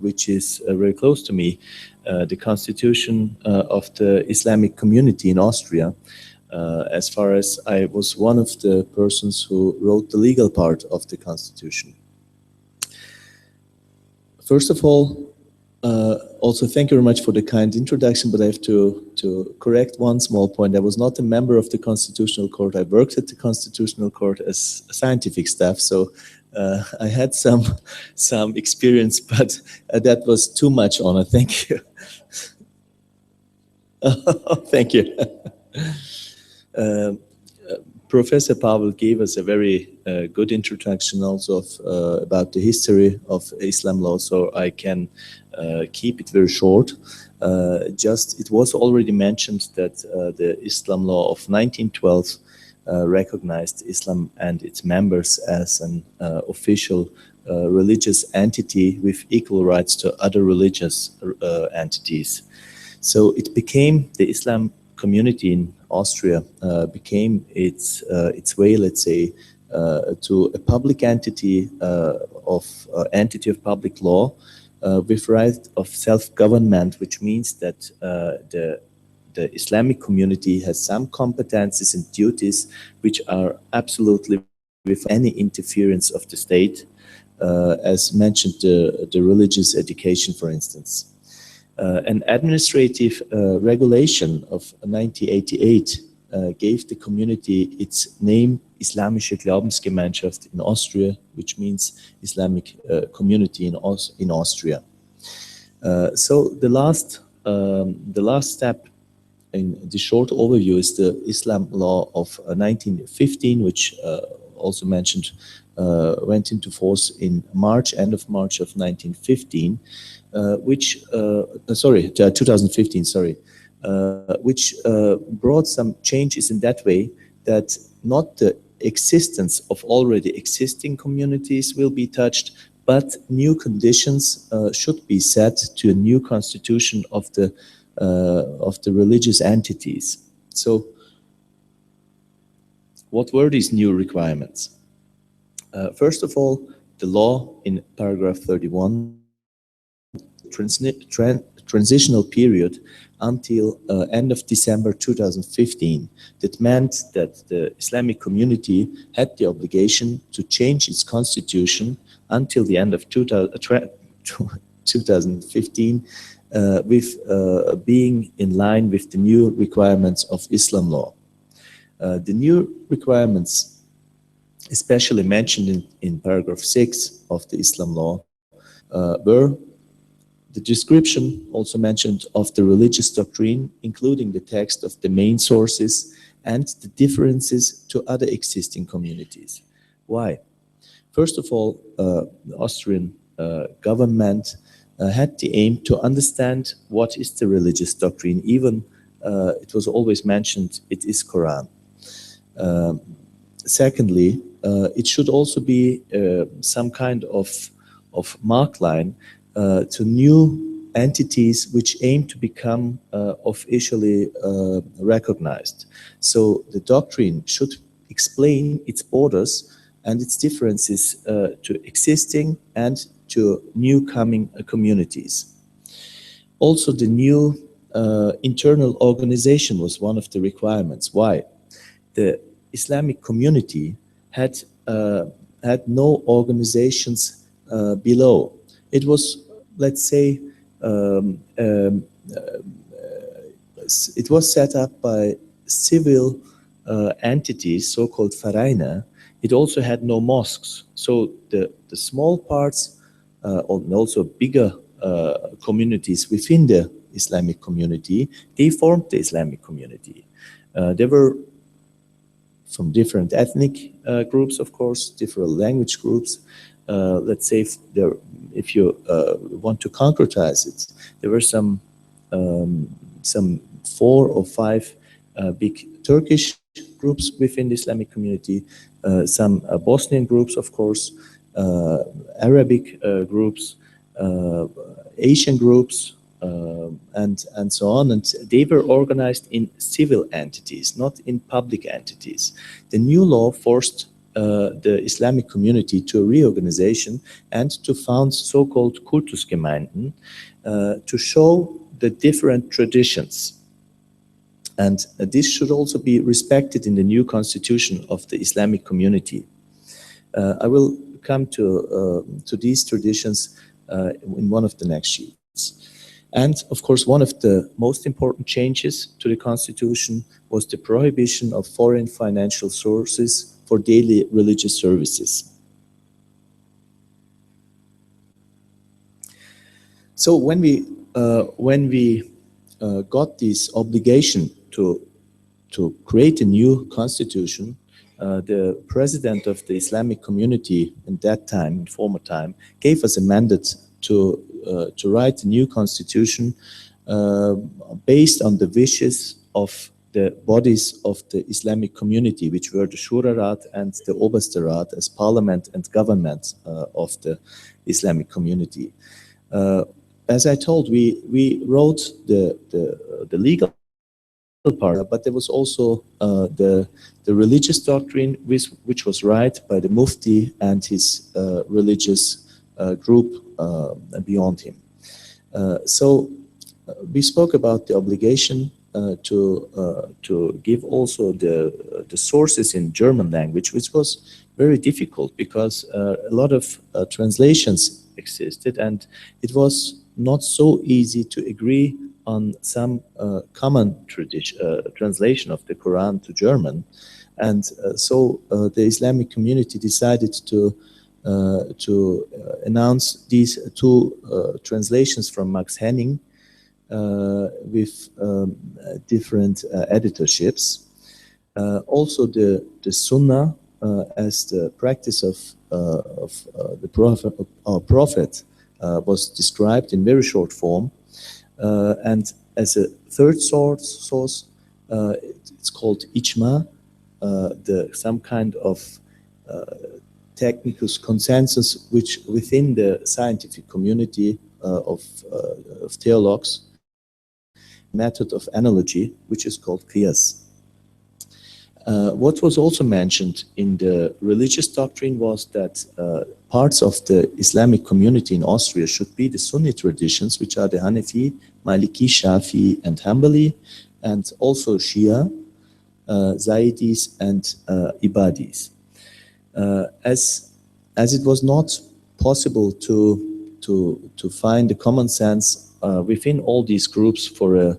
which is very close to me, the constitution of the Islamic community in Austria. As far as I was one of the persons who wrote the legal part of the constitution. First of all, also thank you very much for the kind introduction, but I have to correct one small point. I was not a member of the Constitutional Court. I worked at the Constitutional Court as scientific staff, so I had some experience, but that was too much honor. Thank you. Thank you. Professor Pavel gave us a very good introduction also of, about the history of Islam law, so I can keep it very short. It was already mentioned that the Islam law of 1912 recognized Islam and its members as an official religious entity with equal rights to other religious entities. So it became the Islam community in Austria became its way, let's say, to a public entity of public law, with right of self-government, which means that the Islamic community has some competences and duties which are absolutely without any interference of the state, as mentioned, the religious education, for instance. An administrative regulation of 1988 gave the community its name, Islamische Glaubensgemeinschaft in Austria, which means Islamic community in Austria. So the last step in the short overview is the Islam law of 1915, which also mentioned went into force in end of March of 1915, 2015, sorry, which brought some changes in that way that not the existence of already existing communities will be touched, but new conditions should be set to a new constitution of the religious entities. So, what were these new requirements? First of all, the law in paragraph 31, transitional period until end of December 2015, that meant that the Islamic community had the obligation to change its constitution until the end of 2015, with being in line with the new requirements of Islam law. The new requirements, especially mentioned in paragraph 6 of the Islam law, were the description also mentioned of the religious doctrine, including the text of the main sources and the differences to other existing communities. Why? First of all, the Austrian government had the aim to understand what is the religious doctrine. Even it was always mentioned it is Quran. Secondly, it should also be some kind of mark line to new entities which aim to become officially recognized. So the doctrine should explain its borders and its differences to existing and to new coming communities. Also, the new internal organization was one of the requirements. Why? The Islamic community had no organizations below. It was, let's say, it was set up by civil entities, so-called Vereine. It also had no mosques. So the small parts, and also bigger communities within the Islamic community, they formed the Islamic community. There were from different ethnic groups, of course, different language groups. Let's say if you want to concretize it, there were some 4 or 5 big Turkish groups within the Islamic community, some Bosnian groups, of course, Arabic groups, Asian groups, and so on. And they were organized in civil entities, not in public entities. The new law forced the Islamic community to a reorganization and to found so-called Kultusgemeinden to show the different traditions. And this should also be respected in the new constitution of the Islamic community. I will come to these traditions in one of the next sheets. And of course, one of the most important changes to the constitution was the prohibition of foreign financial sources for daily religious services. So when we got this obligation to create a new constitution, the president of the Islamic community in that time, in former time, gave us a mandate to write a new constitution based on the wishes of the bodies of the Islamic community, which were the Shurarat and the Obersterat as parliament and government of the Islamic community. As I told, we wrote the legal part, but there was also the religious doctrine, which was right by the Mufti and his religious group beyond him. So we spoke about the obligation to give also the sources in German language, which was very difficult because a lot of translations existed, and it was not so easy to agree on some common translation of the Quran to German. And so the Islamic community decided to announce these two translations from Max Henning with different editorships. Also, the Sunnah as the practice of the Prophet, our Prophet was described in very short form. And as a third source, it's called Ijma, some kind of technical consensus which within the scientific community of theologues, method of analogy, which is called qiyas. What was also mentioned in the religious doctrine was that parts of the Islamic community in Austria should be the Sunni traditions, which are the Hanafi, Maliki, Shafi, and Hanbali, and also Shia, Zaydis, and Ibadis. As it was not possible to find a common sense within all these groups for a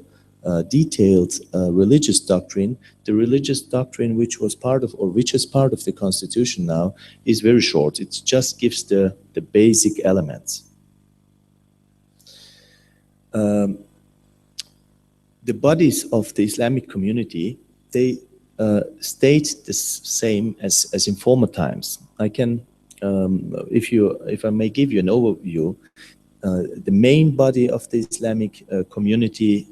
detailed religious doctrine, the religious doctrine which was part of, or which is part of the constitution now, is very short. It just gives the basic elements. The bodies of the Islamic community, they state the same as in former times. I can, if I may give you an overview, the main body of the Islamic community,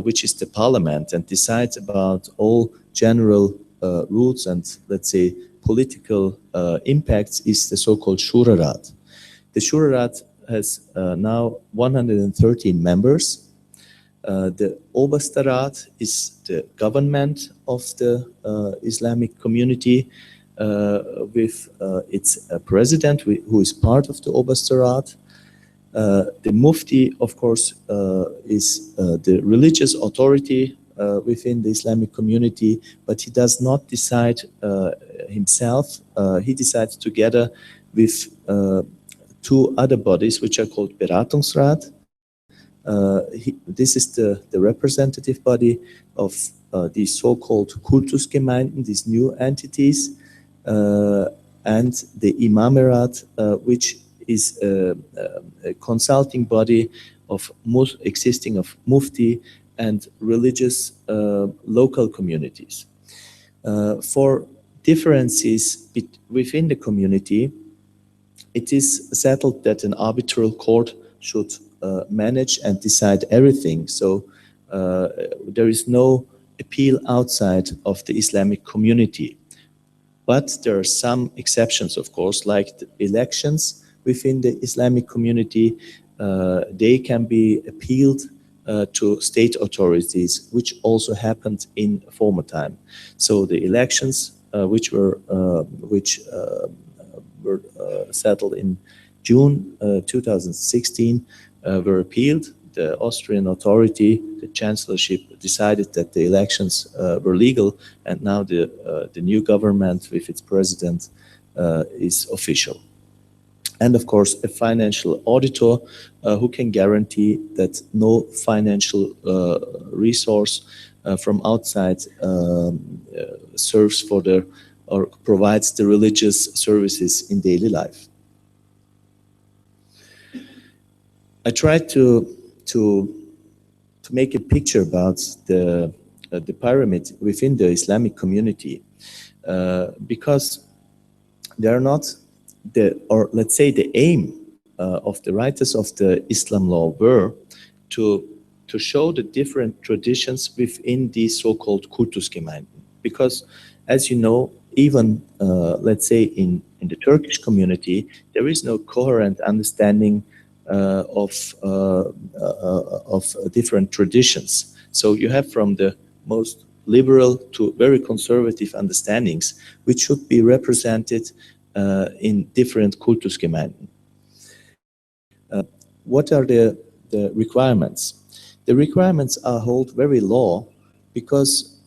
which is the parliament and decides about all general rules and, let's say, political impacts, is the so-called Shurarat. The Shurarat has now 113 members. The Oberstarat is the government of the Islamic community with its president, who is part of the Oberstarat. The Mufti, of course, is the religious authority within the Islamic community, but he does not decide himself. He decides together with two other bodies, which are called Beratungsrat. This is the representative body of these so-called Kultusgemeinden, these new entities, and the Imamerat, which is a consulting body of existing of Mufti and religious local communities. For differences within the community, it is settled that an arbitral court should manage and decide everything. So there is no appeal outside of the Islamic community. But there are some exceptions, of course, like the elections within the Islamic community. They can be appealed to state authorities, which also happened in former time. So the elections, which were settled in June 2016, were appealed. The Austrian authority, the chancellorship, decided that the elections were legal, and now the new government with its president is official. And of course, a financial auditor who can guarantee that no financial resource from outside serves for or provides the religious services in daily life. I tried to make a picture about the pyramid within the Islamic community because they are not or let's say the aim of the writers of the Islam law were to show the different traditions within these so-called Kultusgemeinden. Because, as you know, even let's say in the Turkish community, there is no coherent understanding of different traditions. So you have from the most liberal to very conservative understandings, which should be represented in different Kultusgemeinden. What are the requirements? The requirements are hold very low because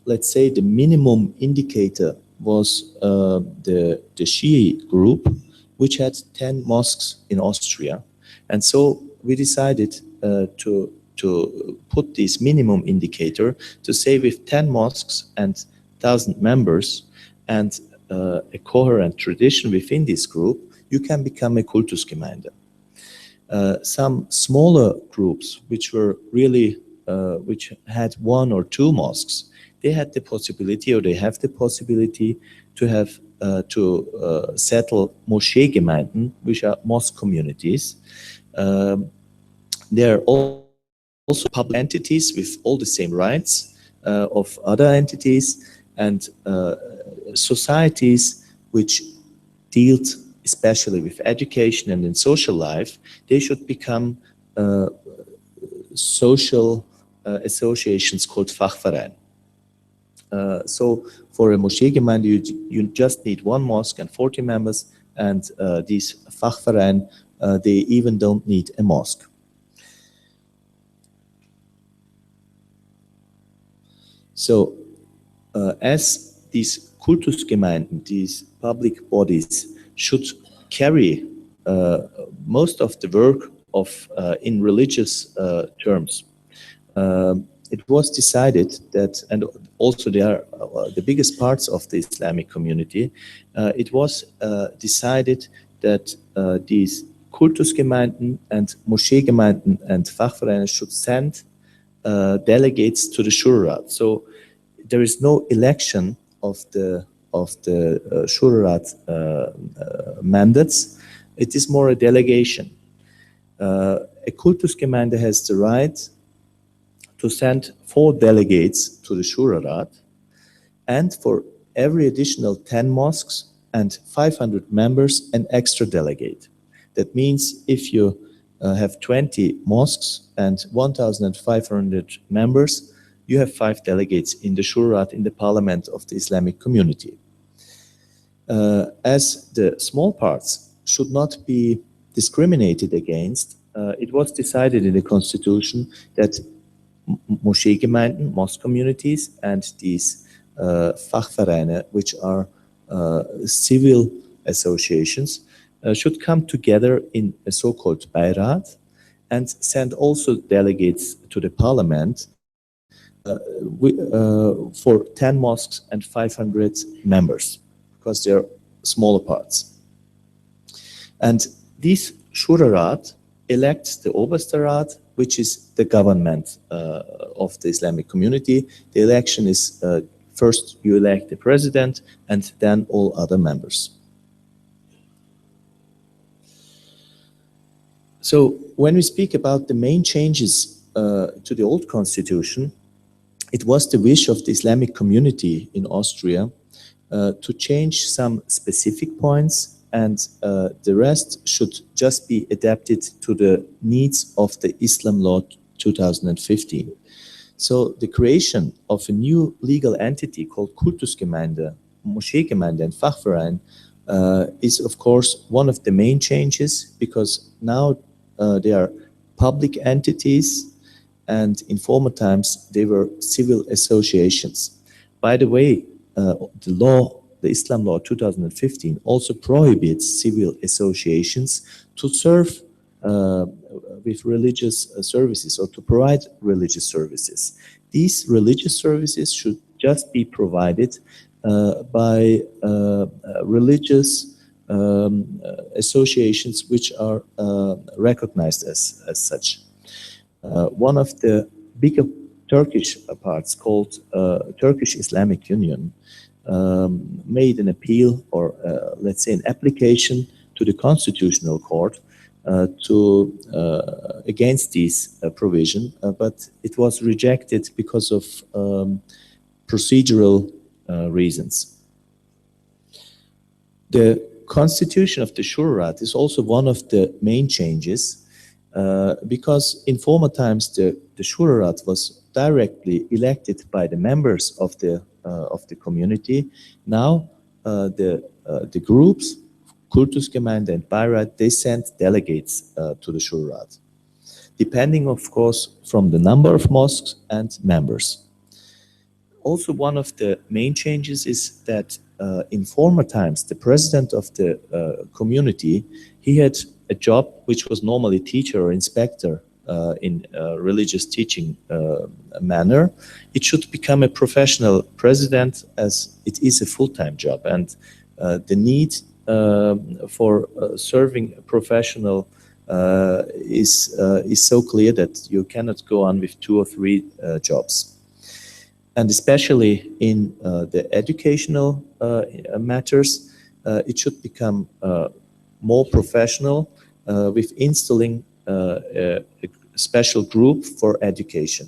let's say the minimum indicator was the Shi'i group, which had 10 mosques in Austria. And so we decided to put this minimum indicator to say with 10 mosques and 1,000 members and a coherent tradition within this group, you can become a Kultusgemeinde. Some smaller groups, which were really, which had 1 or 2 mosques, they had the possibility, or they have the possibility, to have settle Moscheegemeinden, which are mosque communities. They are also public entities with all the same rights of other entities, and societies which dealt especially with education and in social life, they should become social associations called Fachverein. So for a Moscheegemeinde, you just need 1 mosque and 40 members, and these Fachverein, they even don't need a mosque. So as these Kultusgemeinden, these public bodies, should carry most of the work of in religious terms, it was decided that, and also they are the biggest parts of the Islamic community, it was decided that these Kultusgemeinden and Moscheegemeinden and Fachvereine should send delegates to the Schurat. So there is no election of the Schurat mandates. It is more a delegation. A Kultusgemeinde has the right to send 4 delegates to the Schurat, and for every additional 10 mosques and 500 members, an extra delegate. That means if you have 20 mosques and 1,500 members, you have 5 delegates in the Shurat, in the parliament of the Islamic community. As the small parts should not be discriminated against, it was decided in the constitution that Moscheegemeinden, mosque communities, and these Fachvereine, which are civil associations, should come together in a so-called Beirat and send also delegates to the parliament for 10 mosques and 500 members, because they're smaller parts. And these Shurarat elects the Obersterat, which is the government of the Islamic community. The election is first you elect the president and then all other members. So when we speak about the main changes to the old constitution, it was the wish of the Islamic community in Austria to change some specific points, and the rest should just be adapted to the needs of the Islam Law 2015. So the creation of a new legal entity called Kultusgemeinde, Moscheegemeinde and Fachverein is of course one of the main changes, because now they are public entities, and in former times they were civil associations. By the way, the Islam Law 2015 also prohibits civil associations to serve with religious services or to provide religious services. These religious services should just be provided by religious associations which are recognized as such. One of the bigger Turkish parts, called Turkish Islamic Union, made an appeal, or let's say an application to the Constitutional Court against this provision, but it was rejected because of procedural reasons. The constitution of the Shurat is also one of the main changes, because in former times the Shurat was directly elected by the members of the community. Now the groups Kultusgemeinde and Beirat, they sent delegates to the Shurat, depending, of course, from the number of mosques and members. Also, one of the main changes is that in former times, the president of the community, he had a job which was normally teacher or inspector in religious teaching manner. It should become a professional president, as it is a full-time job, and the need for serving a professional is so clear that you cannot go on with 2 or 3 jobs. And especially in the educational matters, it should become more professional with installing a special group for education.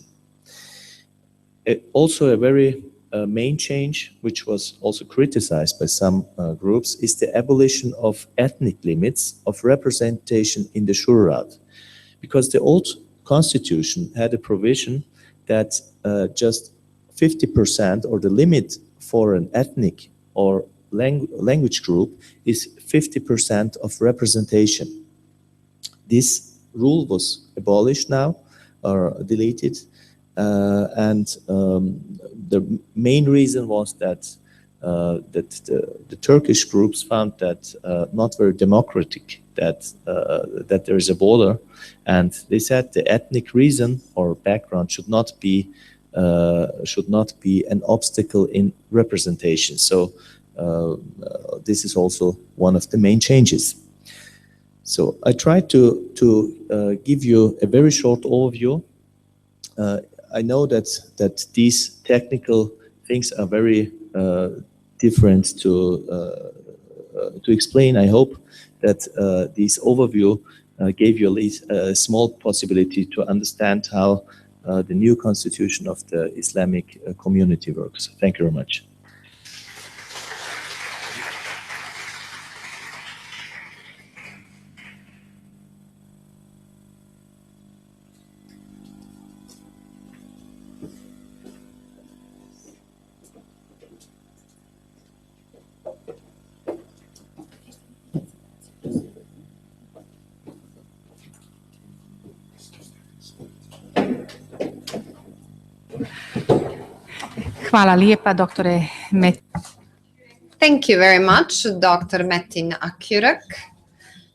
Also, a very main change, which was also criticized by some groups, is the abolition of ethnic limits of representation in the Shurat. Because the old constitution had a provision that just 50%, or the limit for an ethnic or language group, is 50% of representation. This rule was abolished now, or deleted, and the main reason was that the Turkish groups found that not very democratic, that there is a border, and they said the ethnic reason or background should not be an obstacle in representation. So this is also one of the main changes. So I tried to give you a very short overview. I know that these technical things are very different to explain. I hope that this overview gave you at least a small possibility to understand how the new constitution of the Islamic community works. Thank you very much. Hvala lijepa, doktore Met. Thank you very much, Dr. Metin Akürek.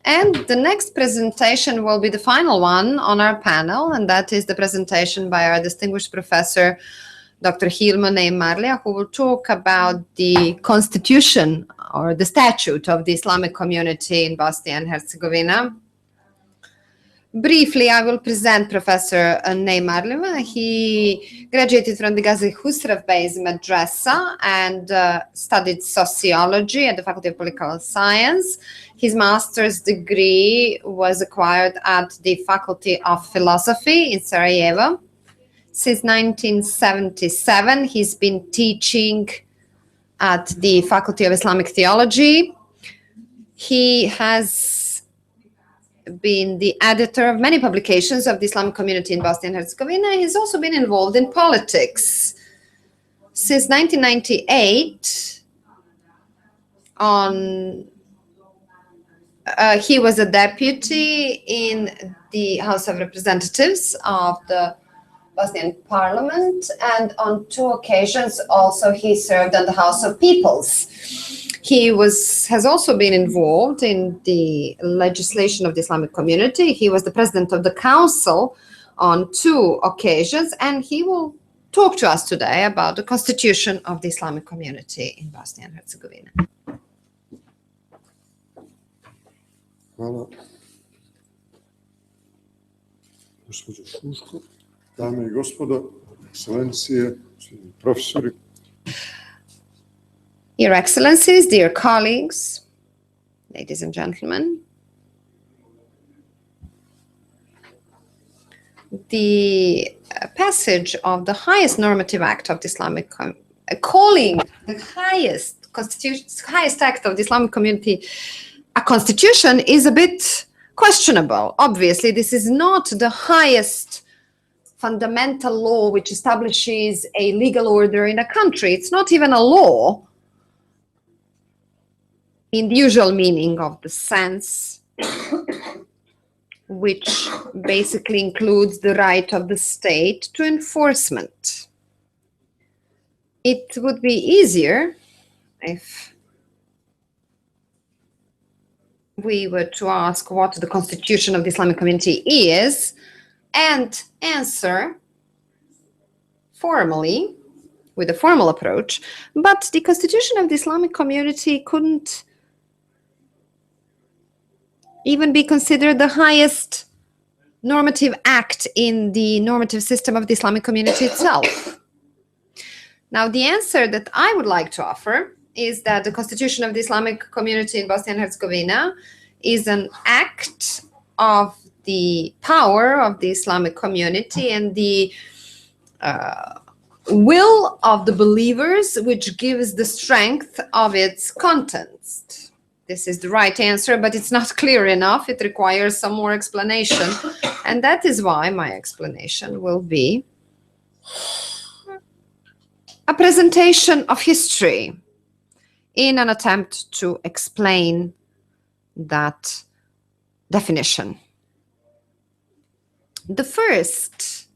And the next presentation will be the final one on our panel, and that is the presentation by our distinguished professor, Dr. Hilma Neymarlia, who will talk about the constitution or the statute of the Islamic community in Bosnia and Herzegovina. Briefly, I will present Professor Neymarlia. He graduated from the Gazi Husrev Bey's Madrasa and studied sociology at the Faculty of Political Science. His master's degree was acquired at the Faculty of Philosophy in Sarajevo. Since 1977, he's been teaching at the Faculty of Islamic Theology. He has been the editor of many publications of the Islamic community in Bosnia and Herzegovina. He's also been involved in politics. Since 1998, he was a deputy in the House of Representatives of the Bosnian Parliament, and on 2 occasions also he served on the House of Peoples. He has also been involved in the legislation of the Islamic community. He was the president of the council on 2 occasions, and he will talk to us today about the constitution of the Islamic community in Bosnia and Herzegovina. Hvala. Gospođo Šuško, dame I gospodo, ekscelencije, profesori. Your Excellencies, dear colleagues, ladies and gentlemen, the passage of the highest normative act of the Islamic calling the highest act of the Islamic community a constitution is a bit questionable. Obviously, this is not the highest fundamental law which establishes a legal order in a country. It's not even a law. in the usual meaning of the sense, which basically includes the right of the state to enforcement. It would be easier if we were to ask what the constitution of the Islamic community is and answer formally, with a formal approach, but the constitution of the Islamic community couldn't even be considered the highest normative act in the normative system of the Islamic community itself. Now, the answer that I would like to offer is that the constitution of the Islamic community in Bosnia and Herzegovina is an act of the power of the Islamic community and the will of the believers, which gives the strength of its contents. This is the right answer, but it's not clear enough. It requires some more explanation. And that is why my explanation will be a presentation of history in an attempt to explain that definition. The first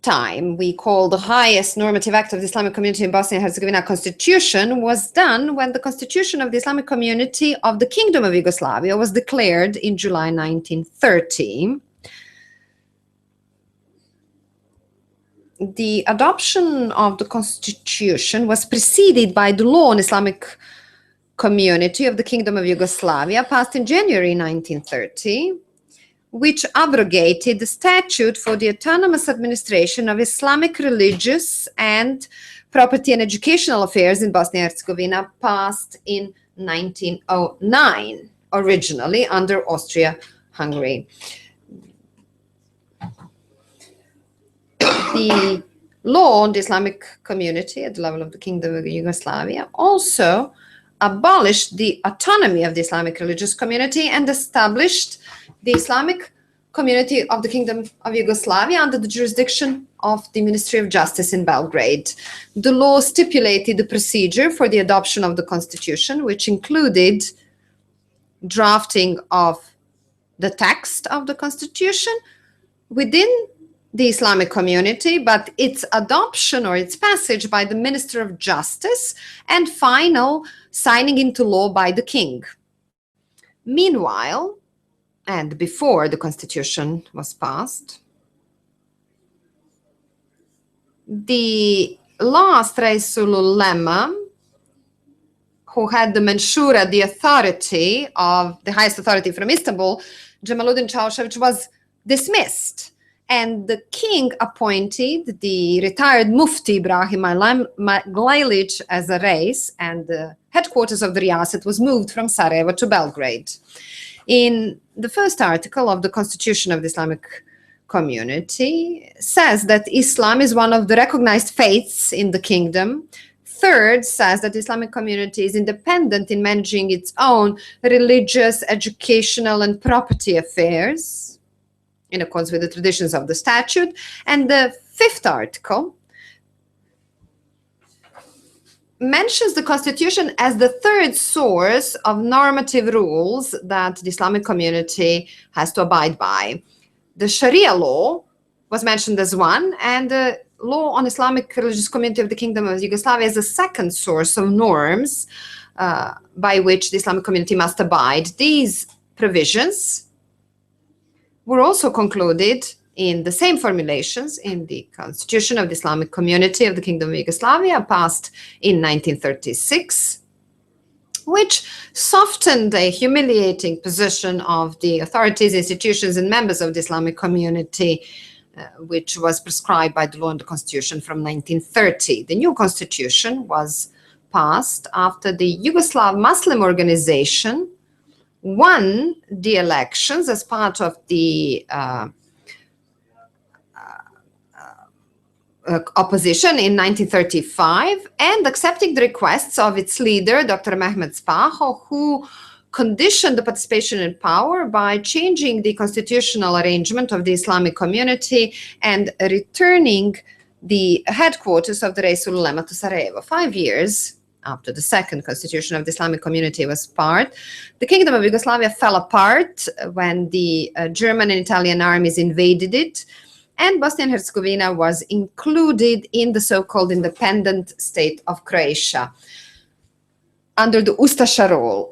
time we call the highest normative act of the Islamic community in Bosnia and Herzegovina constitution was done when the constitution of the Islamic community of the Kingdom of Yugoslavia was declared in July 1930. The adoption of the constitution was preceded by the law on Islamic community of the Kingdom of Yugoslavia, passed in January 1930, which abrogated the statute for the autonomous administration of Islamic religious and property and educational affairs in Bosnia and Herzegovina, passed in 1909, originally under Austria-Hungary. The law on the Islamic community at the level of the Kingdom of Yugoslavia also abolished the autonomy of the Islamic religious community and established the Islamic community of the Kingdom of Yugoslavia under the jurisdiction of the Ministry of Justice in Belgrade. The law stipulated the procedure for the adoption of the constitution, which included drafting of the text of the constitution within the Islamic community, but its adoption or its passage by the Minister of Justice and final signing into law by the king. Meanwhile, and before the constitution was passed, the last Reisul Ulema, who had the Menshura, the authority of the highest authority from Istanbul, Jamaluddin Ceausescu, was dismissed. And the king appointed the retired Mufti Ibrahim Glajlić as a reis, and the headquarters of the Riyaset was moved from Sarajevo to Belgrade. In the first article of the Constitution of the Islamic Community says that Islam is one of the recognized faiths in the kingdom. Third says that the Islamic community is independent in managing its own religious, educational, and property affairs in accordance with the traditions of the statute. And the fifth article mentions the constitution as the third source of normative rules that the Islamic community has to abide by. The Sharia law was mentioned as one, and the law on Islamic religious community of the Kingdom of Yugoslavia is a second source of norms by which the Islamic community must abide. These provisions were also concluded in the same formulations in the Constitution of the Islamic Community of the Kingdom of Yugoslavia, passed in 1936, which softened a humiliating position of the authorities, institutions, and members of the Islamic community, which was prescribed by the law and the Constitution from 1930. The new Constitution was passed after the Yugoslav Muslim organization won the elections as part of the opposition in 1935, and accepting the requests of its leader, Dr. Mehmet Spaho, who conditioned the participation in power by changing the constitutional arrangement of the Islamic community and returning the headquarters of the Reisul Ulema to Sarajevo. 5 years after the second constitution of the Islamic community was part. The Kingdom of Yugoslavia fell apart when the German and Italian armies invaded it, and Bosnia and Herzegovina was included in the so-called independent state of Croatia under the Ustaša rule.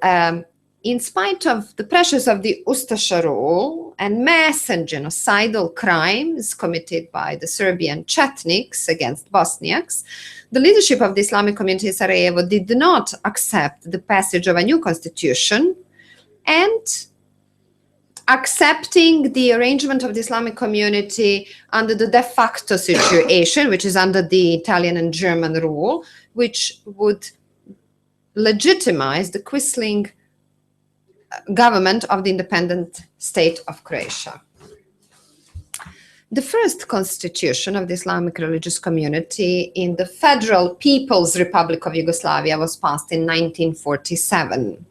In spite of the pressures of the Ustaša rule and mass and genocidal crimes committed by the Serbian Chetniks against Bosniaks, the leadership of the Islamic community in Sarajevo did not accept the passage of a new constitution, and accepting the arrangement of the Islamic community under the de facto situation, which is under the Italian and German rule, which would legitimize the Quisling government of the independent state of Croatia. The first constitution of the Islamic religious community in the Federal People's Republic of Yugoslavia was passed in 1947,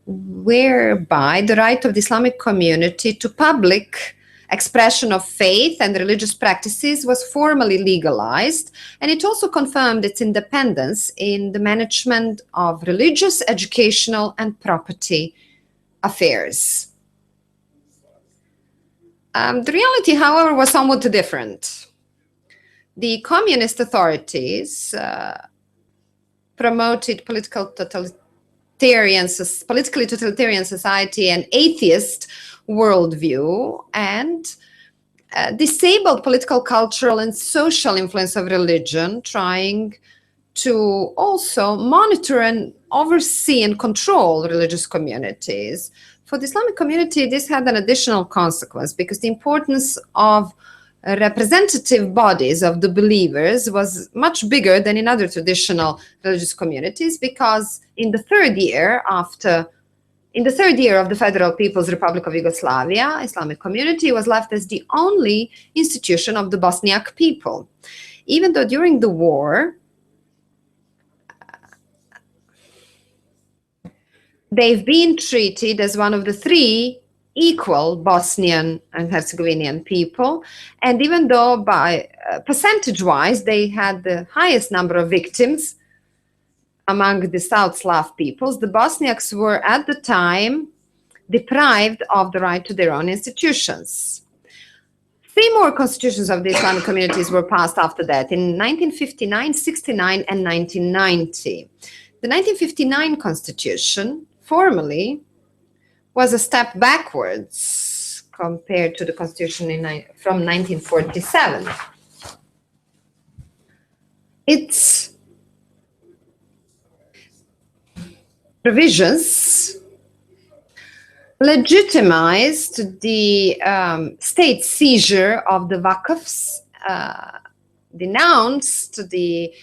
whereby the right of the Islamic community to public expression of faith and religious practices was formally legalized, and it also confirmed its independence in the management of religious, educational, and property affairs. The reality, however, was somewhat different. The communist authorities promoted politically totalitarian society and atheist worldview, and disabled political, cultural, and social influence of religion, trying to also monitor and oversee and control religious communities. For the Islamic community, this had an additional consequence because the importance of representative bodies of the believers was much bigger than in other traditional religious communities, because in the third year of the Federal People's Republic of Yugoslavia, Islamic community was left as the only institution of the Bosniak people. Even though during the war, they've been treated as one of the three equal Bosnian and Herzegovinian people, and even though by percentage-wise they had the highest number of victims among the South Slav peoples, the Bosniaks were at the time deprived of the right to their own institutions. 3 more constitutions of the Islamic communities were passed after that, in 1959, 69, and 1990. The 1959 constitution formally was a step backwards compared to the constitution from 1947. Its provisions legitimized the state seizure of the Waqfs, denounced the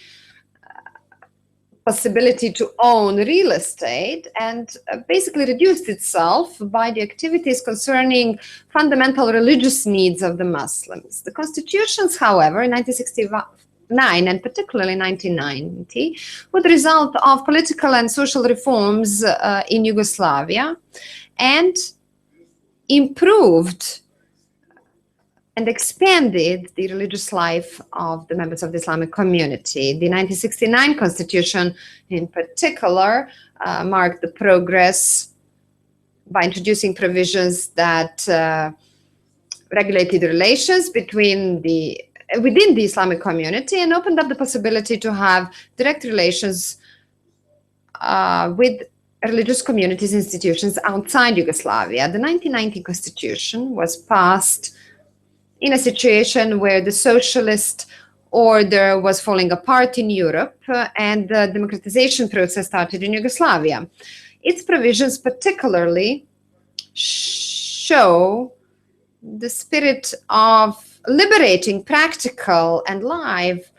possibility to own real estate, and basically reduced itself by the activities concerning fundamental religious needs of the Muslims. The constitutions, however, in 1969 and particularly 1990, were the result of political and social reforms in Yugoslavia, and improved and expanded the religious life of the members of the Islamic community. The 1969 constitution, in particular, marked the progress by introducing provisions that regulated relations within the Islamic community, and opened up the possibility to have direct relations with religious communities and institutions outside Yugoslavia. The 1990 constitution was passed in a situation where the socialist order was falling apart in Europe and the democratization process started in Yugoslavia. Its provisions particularly show the spirit of liberating practical and live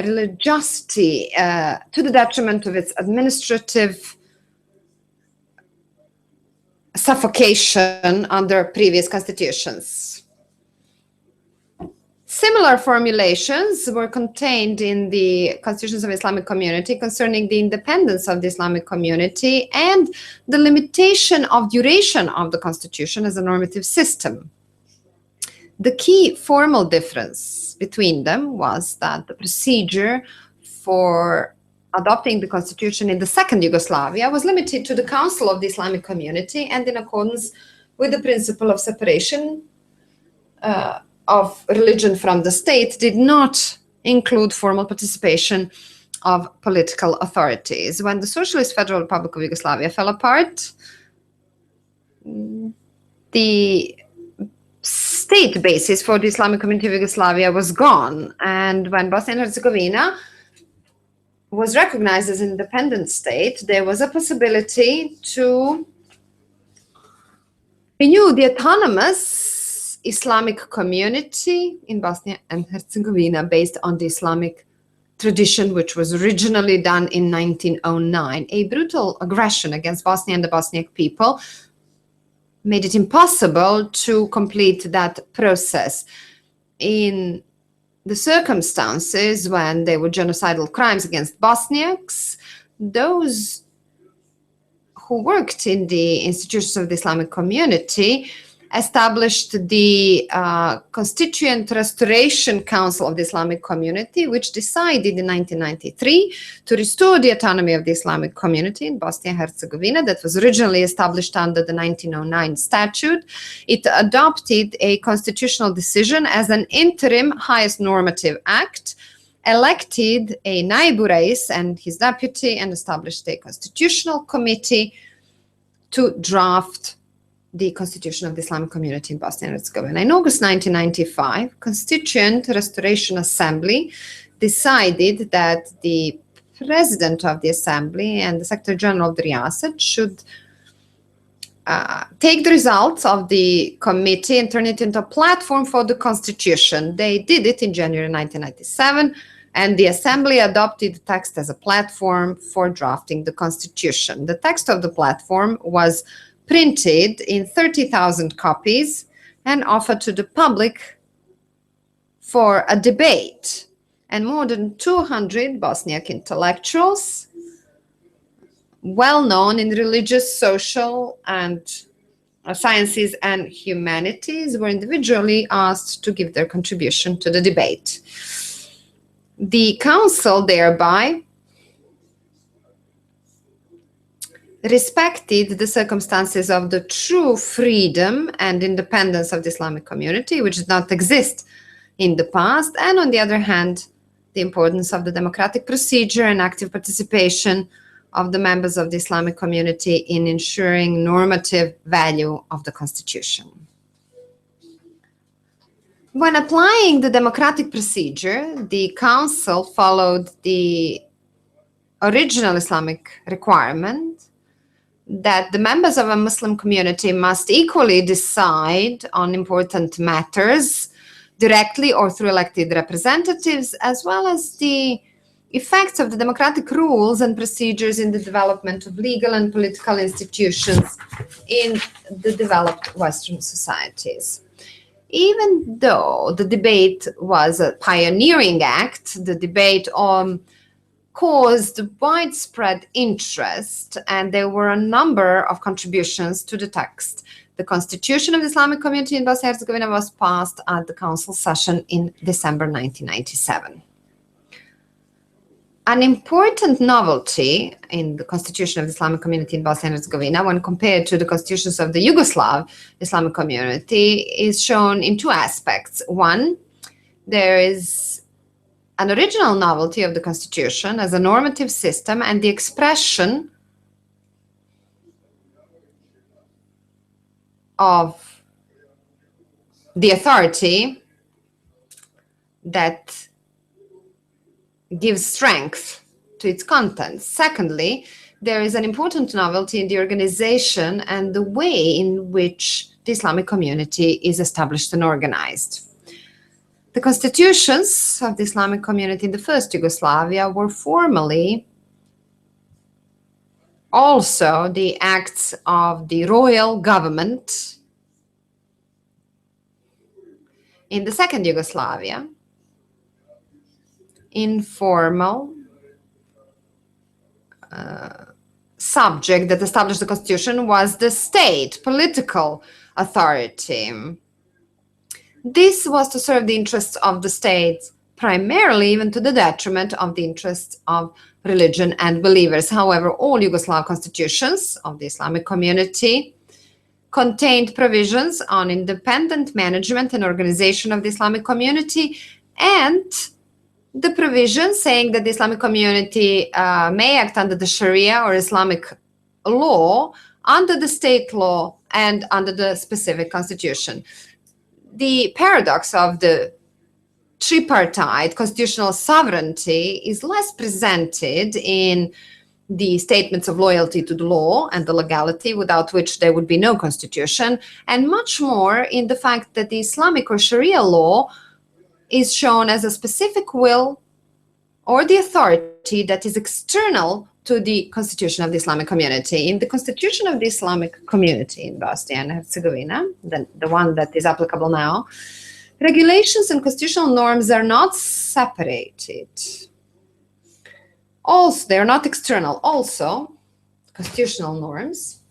religiosity to the detriment of its administrative suffocation under previous constitutions. Similar formulations were contained in the constitutions of Islamic community concerning the independence of the Islamic community and the limitation of duration of the constitution as a normative system. The key formal difference between them was that the procedure for adopting the constitution in the second Yugoslavia was limited to the Council of the Islamic Community and in accordance with the principle of separation of religion from the state, did not include formal participation of political authorities. When the Socialist Federal Republic of Yugoslavia fell apart, the state basis for the Islamic Community of Yugoslavia was gone. And when Bosnia and Herzegovina was recognized as an independent state, there was a possibility to renew the autonomous Islamic community in Bosnia and Herzegovina based on the Islamic tradition, which was originally done in 1909. A brutal aggression against Bosnia and the Bosniak people made it impossible to complete that process. In the circumstances when there were genocidal crimes against Bosniaks, those who worked in the institutions of the Islamic community established the Constituent Restoration Council of the Islamic Community, which decided in 1993 to restore the autonomy of the Islamic community in Bosnia and Herzegovina that was originally established under the 1909 statute. It adopted a constitutional decision as an interim highest normative act, elected a Naibu Rais and his deputy, and established a constitutional committee to draft the Constitution of the Islamic Community in Bosnia and Herzegovina. In August 1995, Constituent Restoration Assembly decided that the President of the Assembly and the Secretary General of the Riyasat should take the results of the committee and turn it into a platform for the Constitution. They did it in January 1997, and the Assembly adopted the text as a platform for drafting the Constitution. The text of the platform was printed in 30,000 copies and offered to the public for a debate. And more than 200 Bosniak intellectuals, well known in religious, social, and sciences and humanities, were individually asked to give their contribution to the debate. The council thereby respected the circumstances of the true freedom and independence of the Islamic community, which did not exist in the past, and on the other hand, the importance of the democratic procedure and active participation of the members of the Islamic community in ensuring normative value of the Constitution. When applying the democratic procedure, the Council followed the original Islamic requirement that the members of a Muslim community must equally decide on important matters directly or through elected representatives, as well as the effects of the democratic rules and procedures in the development of legal and political institutions in the developed Western societies. Even though the debate was a pioneering act, the debate caused widespread interest, and there were a number of contributions to the text. The Constitution of the Islamic Community in Bosnia and Herzegovina was passed at the Council session in December 1997. An important novelty in the Constitution of the Islamic Community in Bosnia and Herzegovina, when compared to the constitutions of the Yugoslav Islamic Community, is shown in two aspects. One, there is an original novelty of the Constitution as a normative system and the expression of the authority that gives strength to its contents. Secondly, there is an important novelty in the organization and the way in which the Islamic community is established and organized. The constitutions of the Islamic community in the first Yugoslavia were formally also the acts of the royal government. In the second Yugoslavia, informal subject that established the constitution was the state political authority. This was to serve the interests of the state primarily even to the detriment of the interests of religion and believers. However, all Yugoslav constitutions of the Islamic community contained provisions on independent management and organization of the Islamic community, and the provision saying that the Islamic community may act under the Sharia or Islamic law, under the state law, and under the specific constitution. The paradox of the tripartite constitutional sovereignty is less presented in the statements of loyalty to the law and the legality, without which there would be no constitution, and much more in the fact that the Islamic or Sharia law is shown as a specific will or the authority that is external to the constitution of the Islamic community. In the constitution of the Islamic community in Bosnia and Herzegovina, the one that is applicable now, regulations and constitutional norms are not separated. Also, they are not external. Also, constitutional norms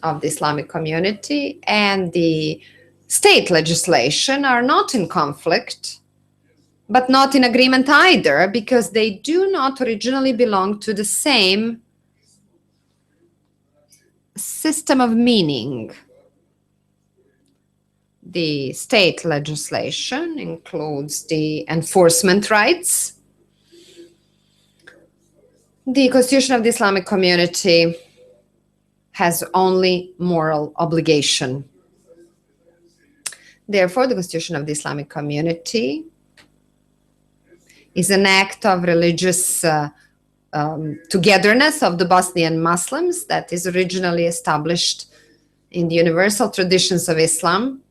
of the Islamic community and the state legislation are not in conflict, but not in agreement either, because they do not originally belong to the same system of meaning. The state legislation includes the enforcement rights. The Constitution of the Islamic community has only moral obligation. Therefore, the Constitution of the Islamic community is an act of religious togetherness of the Bosnian Muslims that is originally established in the universal traditions of Islam,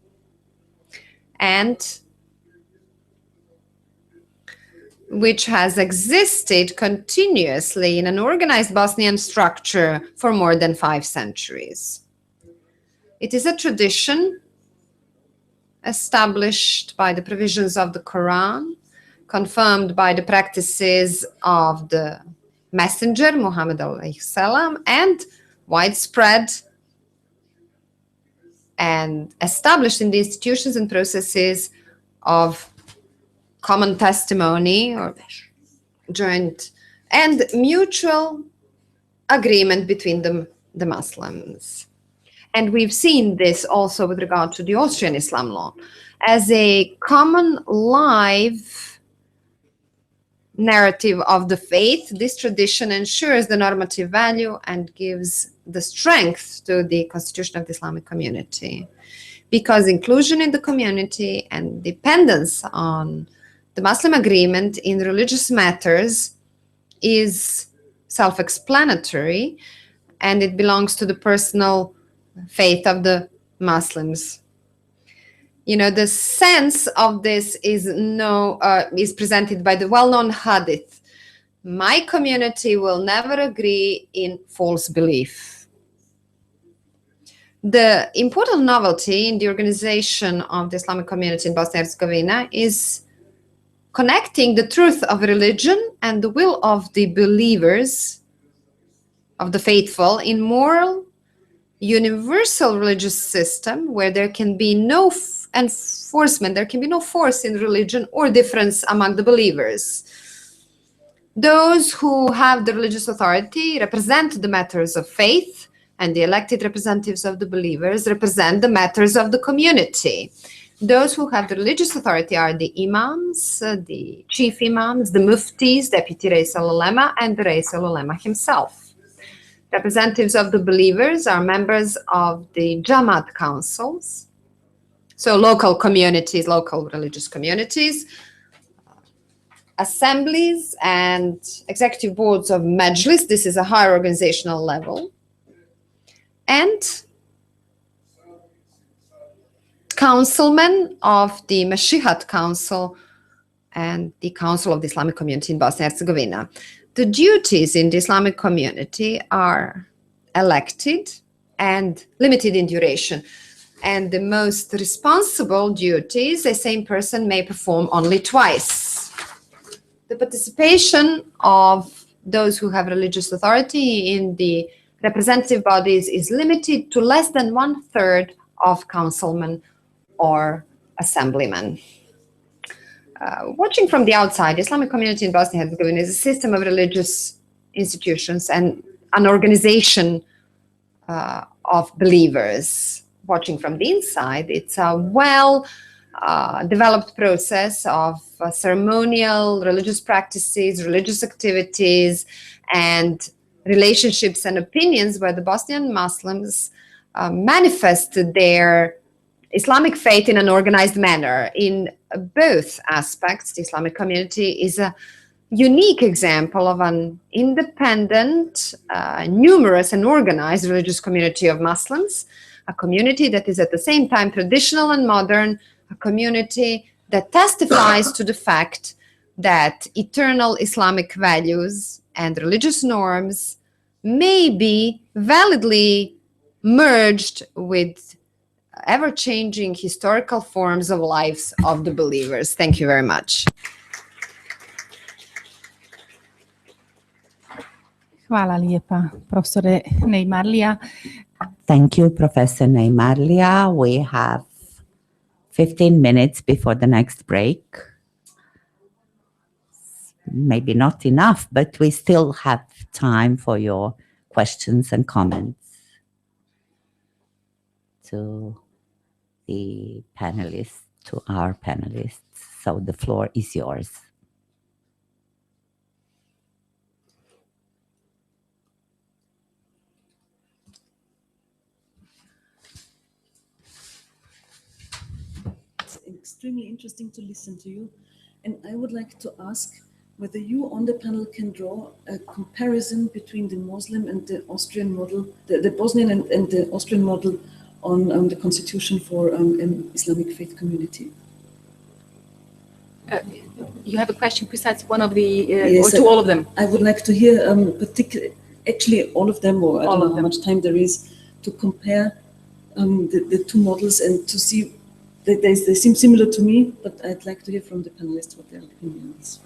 and which has existed continuously in an organized Bosnian structure for more than 5 centuries. It is a tradition established by the provisions of the Quran, confirmed by the practices of the Messenger, Muhammad alayhi salam, and widespread and established in the institutions and processes of common testimony or joint and mutual agreement between the Muslims. And we've seen this also with regard to the Austrian Islam law. As a common live narrative of the faith, this tradition ensures the normative value and gives the strength to the constitution of the Islamic community, because inclusion in the community and dependence on the Muslim agreement in religious matters is self-explanatory, and it belongs to the personal faith of the Muslims. You know, the sense of this is presented by the well-known hadith: my community will never agree in false belief. The important novelty in the organization of the Islamic community in Bosnia and Herzegovina is connecting the truth of religion and the will of the believers, of the faithful, in moral, universal religious system where there can be no enforcement, there can be no force in religion or difference among the believers. Those who have the religious authority represent the matters of faith, and the elected representatives of the believers represent the matters of the community. Those who have the religious authority are the imams, the chief imams, the muftis, deputy Reis al-Ulema, and the Reis al-Ulema himself. Representatives of the believers are members of the Jamaat councils, so local communities, local religious communities, assemblies and executive boards of Majlis. This is a higher organizational level. And councilmen of the Mashihat Council and the Council of the Islamic Community in Bosnia and Herzegovina. The duties in the Islamic community are elected and limited in duration. And the most responsible duties a same person may perform only twice. The participation of those who have religious authority in the representative bodies is limited to less than 1/3 of councilmen or assemblymen. Watching from the outside, Islamic community in Bosnia and Herzegovina is a system of religious institutions and an organization of believers. Watching from the inside, it's a developed process of ceremonial religious practices, religious activities, and relationships and opinions where the Bosnian Muslims manifest their Islamic faith in an organized manner. In both aspects, the Islamic community is a unique example of an independent, numerous and organized religious community of Muslims, a community that is at the same time traditional and modern, a community that testifies to the fact that eternal Islamic values and religious norms may be validly merged with ever-changing historical forms of lives of the believers. Thank you very much. Hvala lijepa, profesore Neymarlija. Thank you, Professor Neymarlija. We have 15 minutes before the next break. Maybe not enough, but we still have time for your questions and comments to the panelists, to our panelists. So the floor is yours. It's extremely interesting to listen to you. And I would like to ask whether you on the panel can draw a comparison between the Muslim and the Austrian model, the Bosnian and the Austrian model on the constitution for an Islamic faith community. You have a question besides one of the, Yes, or to all of them? I would like to hear actually all of them, or I don't know how much time there is, to compare the two models and to see that they seem similar to me, but I'd like to hear from the panelists what their opinion is.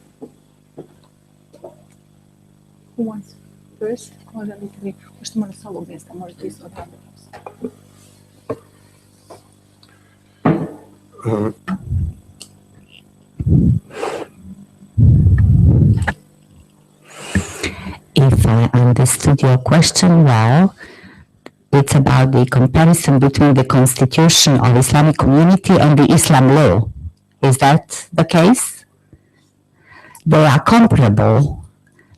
Who wants first? Možete možda sa ovog mjesta, možete isto odraditi. If I understood your question well, it's about the comparison between the constitution of Islamic community and the Islam law. Is that the case? They are comparable.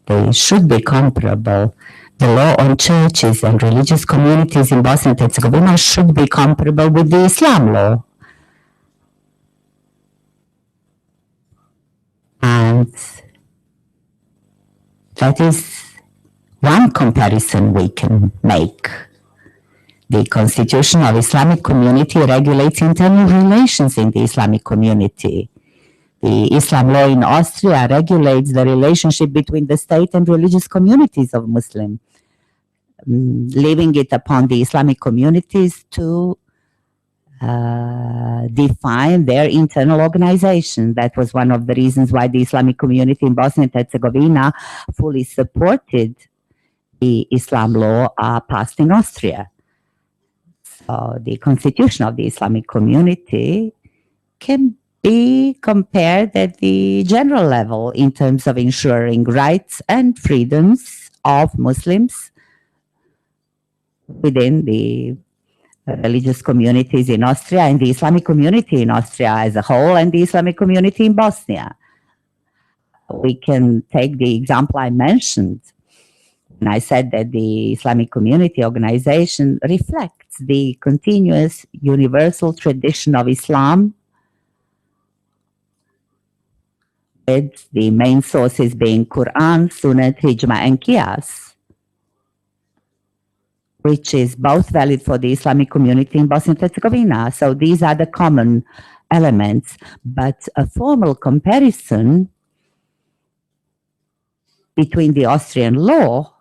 They should be comparable. The law on churches and religious communities in Bosnia and Herzegovina should be comparable with the Islam law. And that is one comparison we can make. The Constitution of Islamic Community regulates internal relations in the Islamic community. The Islam law in Austria regulates the relationship between the state and religious communities of Muslims, leaving it upon the Islamic communities to define their internal organization. That was one of the reasons why the Islamic community in Bosnia and Herzegovina fully supported the Islam law passed in Austria. So the constitution of the Islamic community can be compared at the general level in terms of ensuring rights and freedoms of Muslims within the religious communities in Austria and the Islamic community in Austria as a whole and the Islamic community in Bosnia. We can take the example I mentioned when I said that the Islamic community organization reflects the continuous universal tradition of Islam, with the main sources being Quran, Sunnah, Ijma, and Qiyas, which is both valid for the Islamic community in Bosnia and Herzegovina. So these are the common elements, but a formal comparison between the Austrian law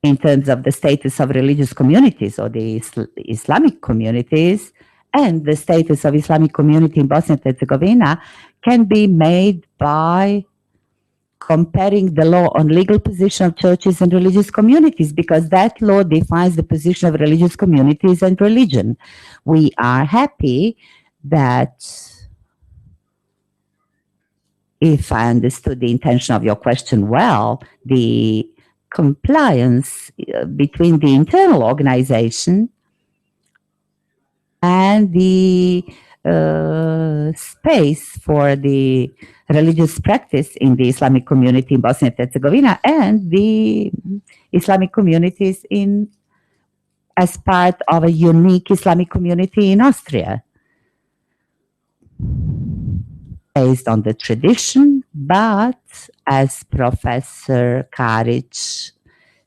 in terms of the status of religious communities or the Islamic communities and the status of Islamic community in Bosnia and Herzegovina can be made by comparing the law on legal position of churches and religious communities, because that law defines the position of religious communities and religion. We are happy that, if I understood the intention of your question well, the compliance between the internal organization and the space for the religious practice in the Islamic community in Bosnia and Herzegovina and the Islamic communities as part of a unique Islamic community in Austria, based on the tradition, but as Professor Karic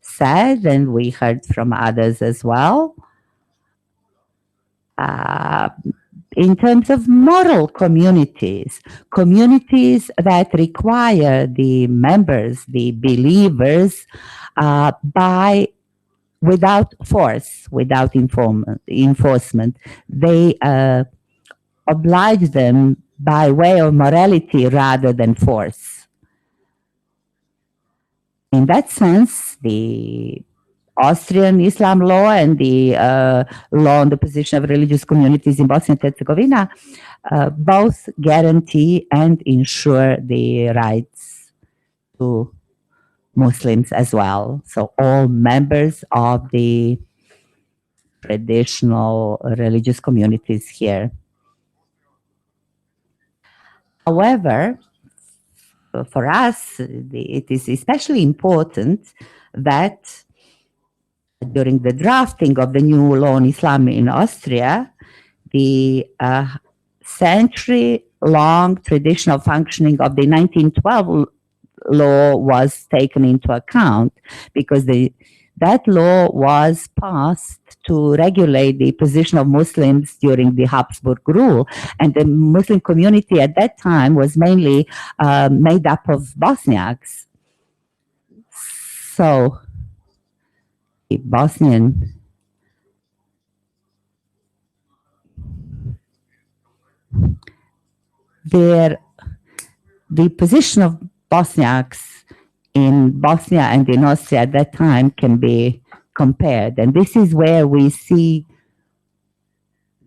said, and we heard from others as well, in terms of moral communities, communities that require the members, the believers, without force, without enforcement. They oblige them by way of morality rather than force. In that sense, the Austrian Islam law and the law on the position of religious communities in Bosnia and Herzegovina both guarantee and ensure the rights to Muslims as well. So all members of the traditional religious communities here. However, for us, it is especially important that during the drafting of the new law on Islam in Austria, the century-long traditional functioning of the 1912 law was taken into account, because that law was passed to regulate the position of Muslims during the Habsburg rule. And the Muslim community at that time was mainly made up of Bosniaks. So the Bosnian the position of Bosniaks in Bosnia and in Austria at that time can be compared. And this is where we see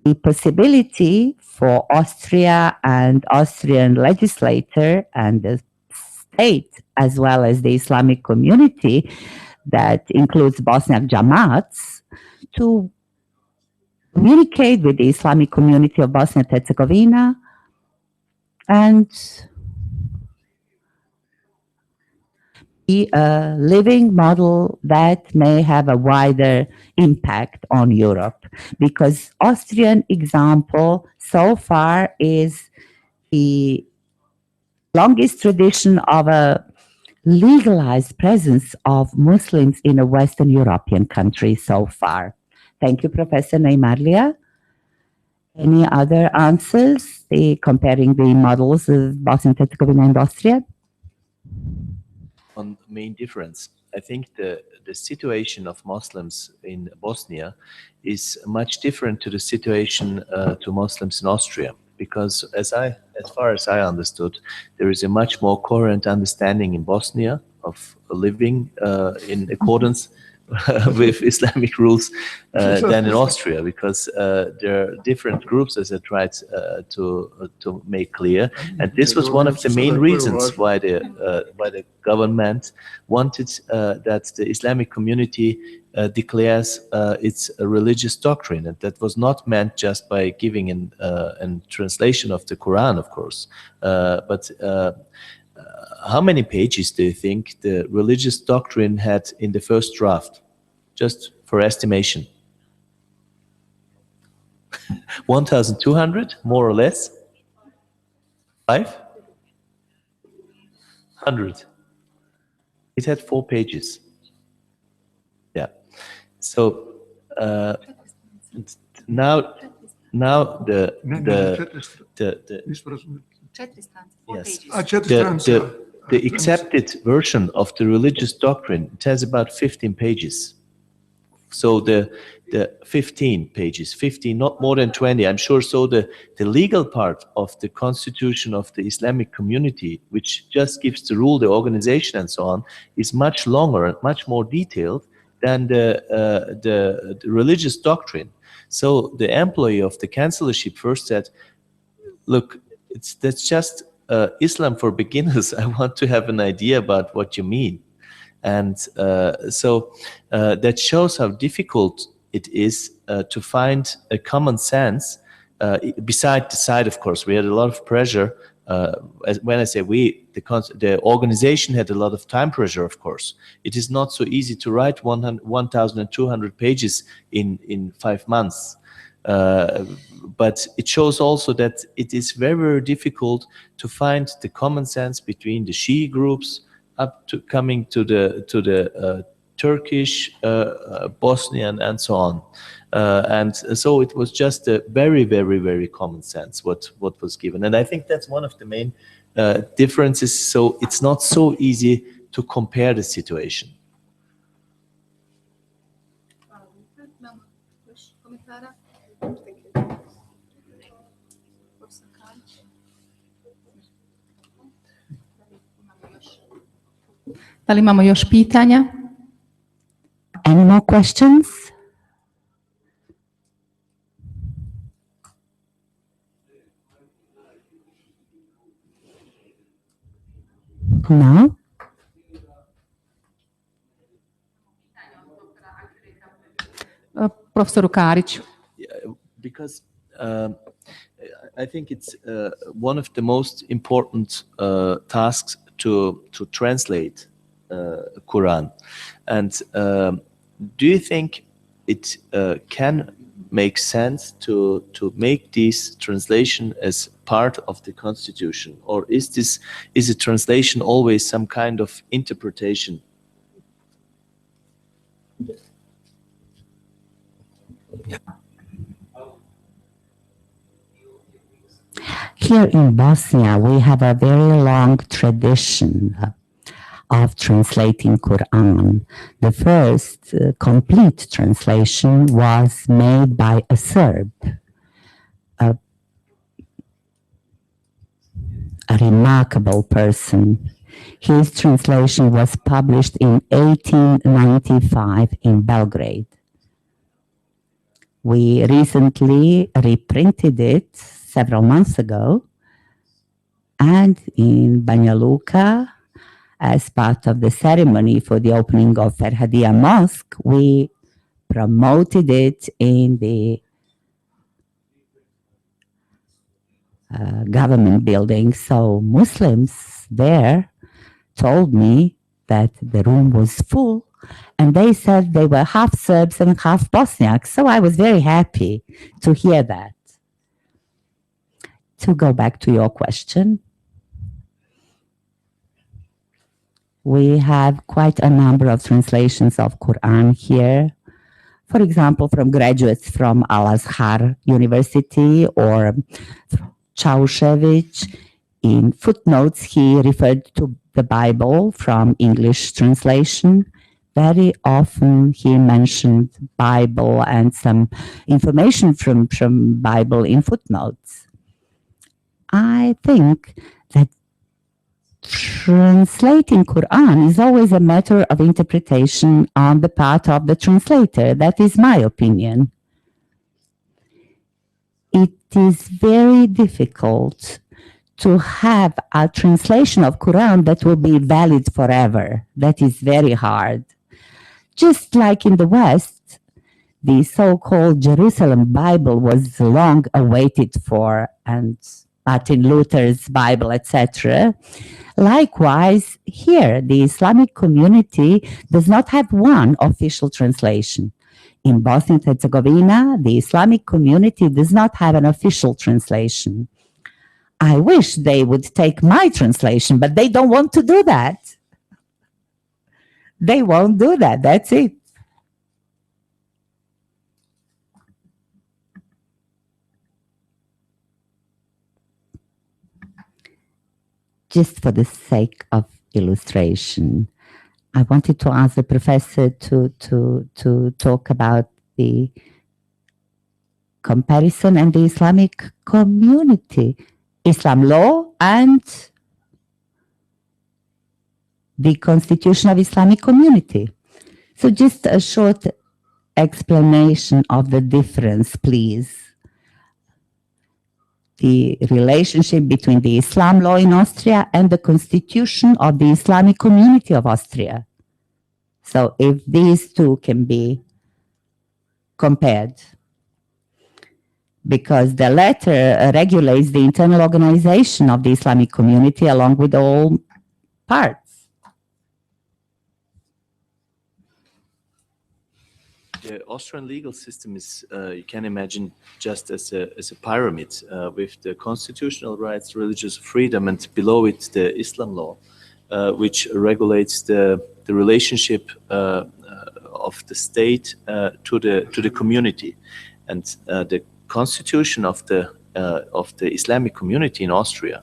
the possibility for Austria and Austrian legislator and the state, as well as the Islamic community that includes Bosniak Jamaats, to communicate with the Islamic community of Bosnia and Herzegovina and be a living model that may have a wider impact on Europe. Because Austrian example so far is the longest tradition of a legalized presence of Muslims in a Western European country so far. Thank you, Professor Neymarlia. Any other answers comparing the models of Bosnia and Herzegovina and Austria? On main difference, I think the situation of Muslims in Bosnia is much different to the situation to Muslims in Austria, because as far as I understood, there is a much more coherent understanding in Bosnia of living in accordance with Islamic rules than in Austria, because there are different groups, as I tried to make clear, and this was one of the main reasons why the government wanted that the Islamic community declares its religious doctrine, and that was not meant just by giving a translation of the Quran, of course, but how many pages do you think the religious doctrine had in the first draft? Just for estimation. 1,200, more or less? 500. It had 4 pages. Yeah. So now the accepted version of the religious doctrine, it has about 15 pages. So the 15 pages, 15, not more than 20, I'm sure. So the legal part of the constitution of the Islamic community, which just gives the rule, the organization and so on, is much longer and much more detailed than the religious doctrine. So the employee of the chancellorship first said, look, that's just Islam for beginners. I want to have an idea about what you mean. And so that shows how difficult it is to find a common sense. Beside the side, of course, we had a lot of pressure. When I say we, the organization had a lot of time pressure, of course. It is not so easy to write 1,200 pages in 5 months. But it shows also that it is very, very difficult to find the common sense between the Shia groups up to coming to the Turkish, Bosnian, and so on. And so it was just a very, very, very common sense what was given. And I think that's one of the main differences. So it's not so easy to compare the situation. Da li imamo još pitanja? Any more questions? No? Profesoru Kariću. Because I think it's one of the most important tasks to translate Quran. And do you think it can make sense to make this translation as part of the constitution, or is a translation always some kind of interpretation? Here in Bosnia, we have a very long tradition of translating Quran. The first complete translation was made by a Serb, a remarkable person. His translation was published in 1895 in Belgrade. We recently reprinted it several months ago, and in Banja Luka, as part of the ceremony for the opening of Ferhadia Mosque, we promoted it in the government building. So Muslims there told me that the room was full, and they said they were half Serbs and half Bosniaks. So I was very happy to hear that. To go back to your question, we have quite a number of translations of Quran here. For example, from graduates from Al-Azhar University or Čaušević. In footnotes, he referred to the Bible from English translation. Very often he mentioned Bible and some information from Bible in footnotes. I think that translating Quran is always a matter of interpretation on the part of the translator. That is my opinion. It is very difficult to have a translation of Quran that will be valid forever. That is very hard. Just like in the West, the so-called Jerusalem Bible was long awaited for, and Martin Luther's Bible, etc. Likewise, here, the Islamic community does not have one official translation. In Bosnia and Herzegovina, the Islamic community does not have an official translation. I wish they would take my translation, but they don't want to do that. They won't do that. That's it. Just for the sake of illustration, I wanted to ask the professor to talk about the comparison and the Islamic community, Islam law and the Constitution of Islamic Community. So just a short explanation of the difference, please. the relationship between the Islam law in Austria and the constitution of the Islamic community of Austria. So if these two can be compared, because the latter regulates the internal organization of the Islamic community along with all parts. The Austrian legal system is, you can imagine, just as a pyramid with the constitutional rights, religious freedom, and below it the Islam law, which regulates the relationship of the state to the community, and the constitution of the Islamic community in Austria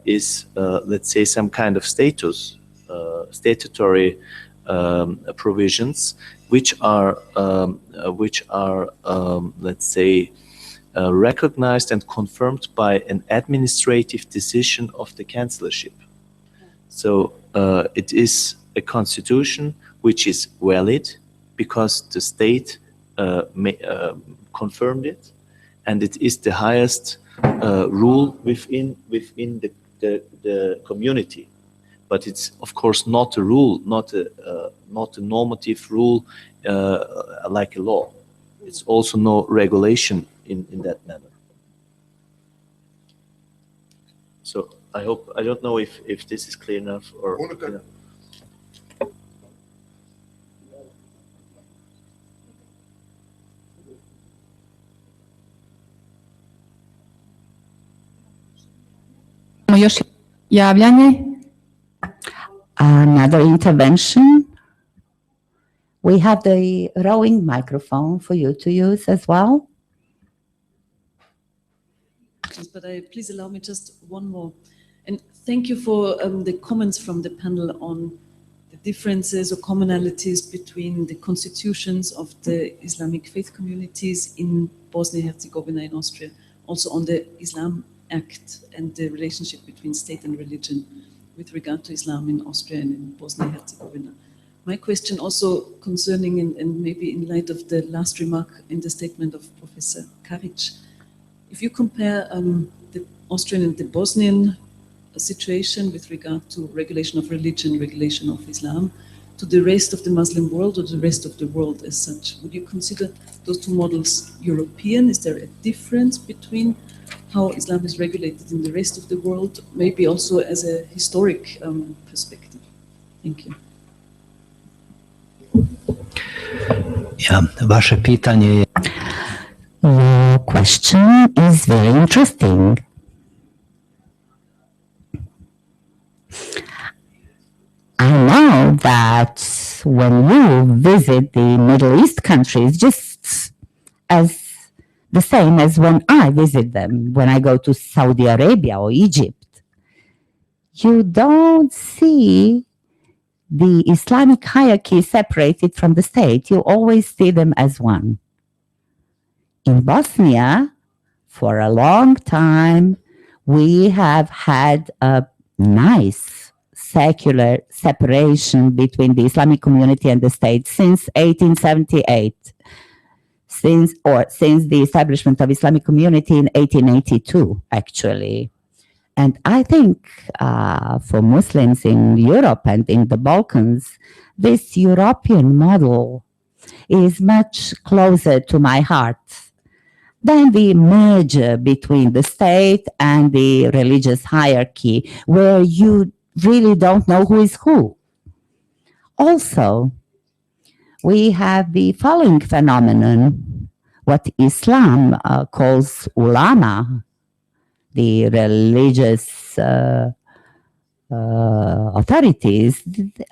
is, let's say, some kind of statutory provisions which are let's say recognized and confirmed by an administrative decision of the chancellorship. So it is a constitution which is valid because the state confirmed it, and it is the highest rule within the community. But it's of course not a rule, not a normative rule like a law. It's also no regulation in that manner. So I don't know if this is clear enough or. Još javljanje? Another intervention. We have the rowing microphone for you to use as well. But please allow me just one more. And thank you for the comments from the panel on the differences or commonalities between the constitutions of the Islamic faith communities in Bosnia-Herzegovina and Austria, also on the Islam Act and the relationship between state and religion with regard to Islam in Austria and in Bosnia-Herzegovina. My question also concerning, and maybe in light of the last remark in the statement of Professor Karic, if you compare the Austrian and the Bosnian situation with regard to regulation of religion, regulation of Islam, to the rest of the Muslim world or the rest of the world as such, would you consider those two models European? Is there a difference between how Islam is regulated in the rest of the world, maybe also as a historic perspective? Thank you. Ja, vaše pitanje je... Your question is very interesting. I know that when you visit the Middle East countries, just as the same as when I visit them, when I go to Saudi Arabia or Egypt, you don't see the Islamic hierarchy separated from the state. You always see them as one. In Bosnia, for a long time, we have had a nice secular separation between the Islamic community and the state since 1878. Since the establishment of Islamic community in 1882, actually. And I think for Muslims in Europe and in the Balkans, this European model is much closer to my heart than the merger between the state and the religious hierarchy, where you really don't know who is who. Also, we have the following phenomenon, what Islam calls ulama, the religious authorities.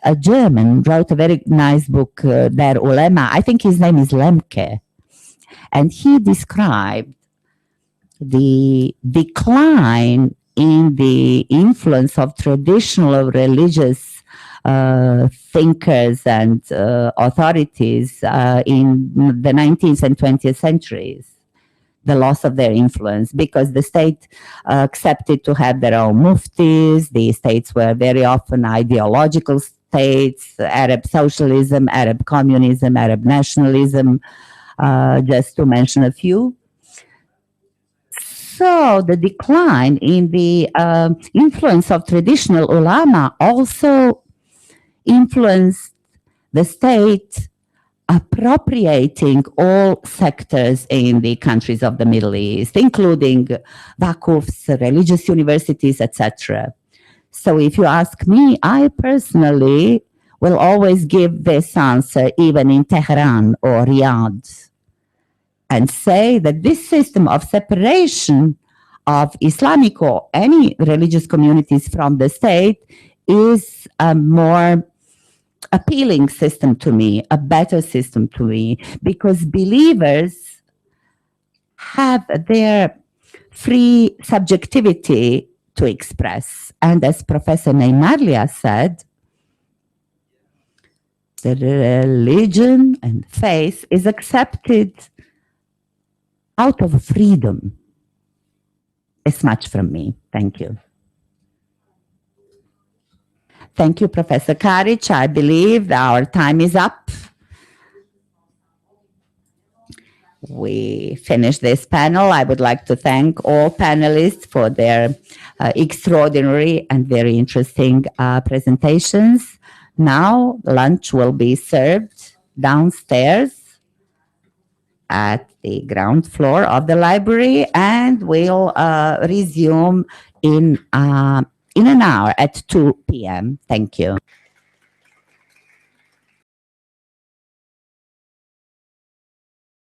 A German wrote a very nice book, Der Ulema. I think his name is Lemke. And he described the decline in the influence of traditional religious thinkers and authorities in the 19th and 20th centuries. The loss of their influence because the state accepted to have their own muftis. The states were very often ideological states, Arab socialism, Arab communism, Arab nationalism, just to mention a few. also the decline in the influence of traditional ulama also influenced the state appropriating all sectors in the countries of the Middle East, including Waqfs, religious universities, etc. So if you ask me, I personally will always give this answer even in Tehran or Riyadh and say that this system of separation of Islamic or any religious communities from the state is a more appealing system to me, a better system to me, because believers have their free subjectivity to express. And as Professor Neymarlia said, the religion and faith is accepted out of freedom. It's much from me. Thank you. Thank you, Professor Karic. I believe our time is up. We finished this panel. I would like to thank all panelists for their extraordinary and very interesting presentations. Now, lunch will be served downstairs at the ground floor of the library, and we'll resume in an hour at 2 p.m. Thank you.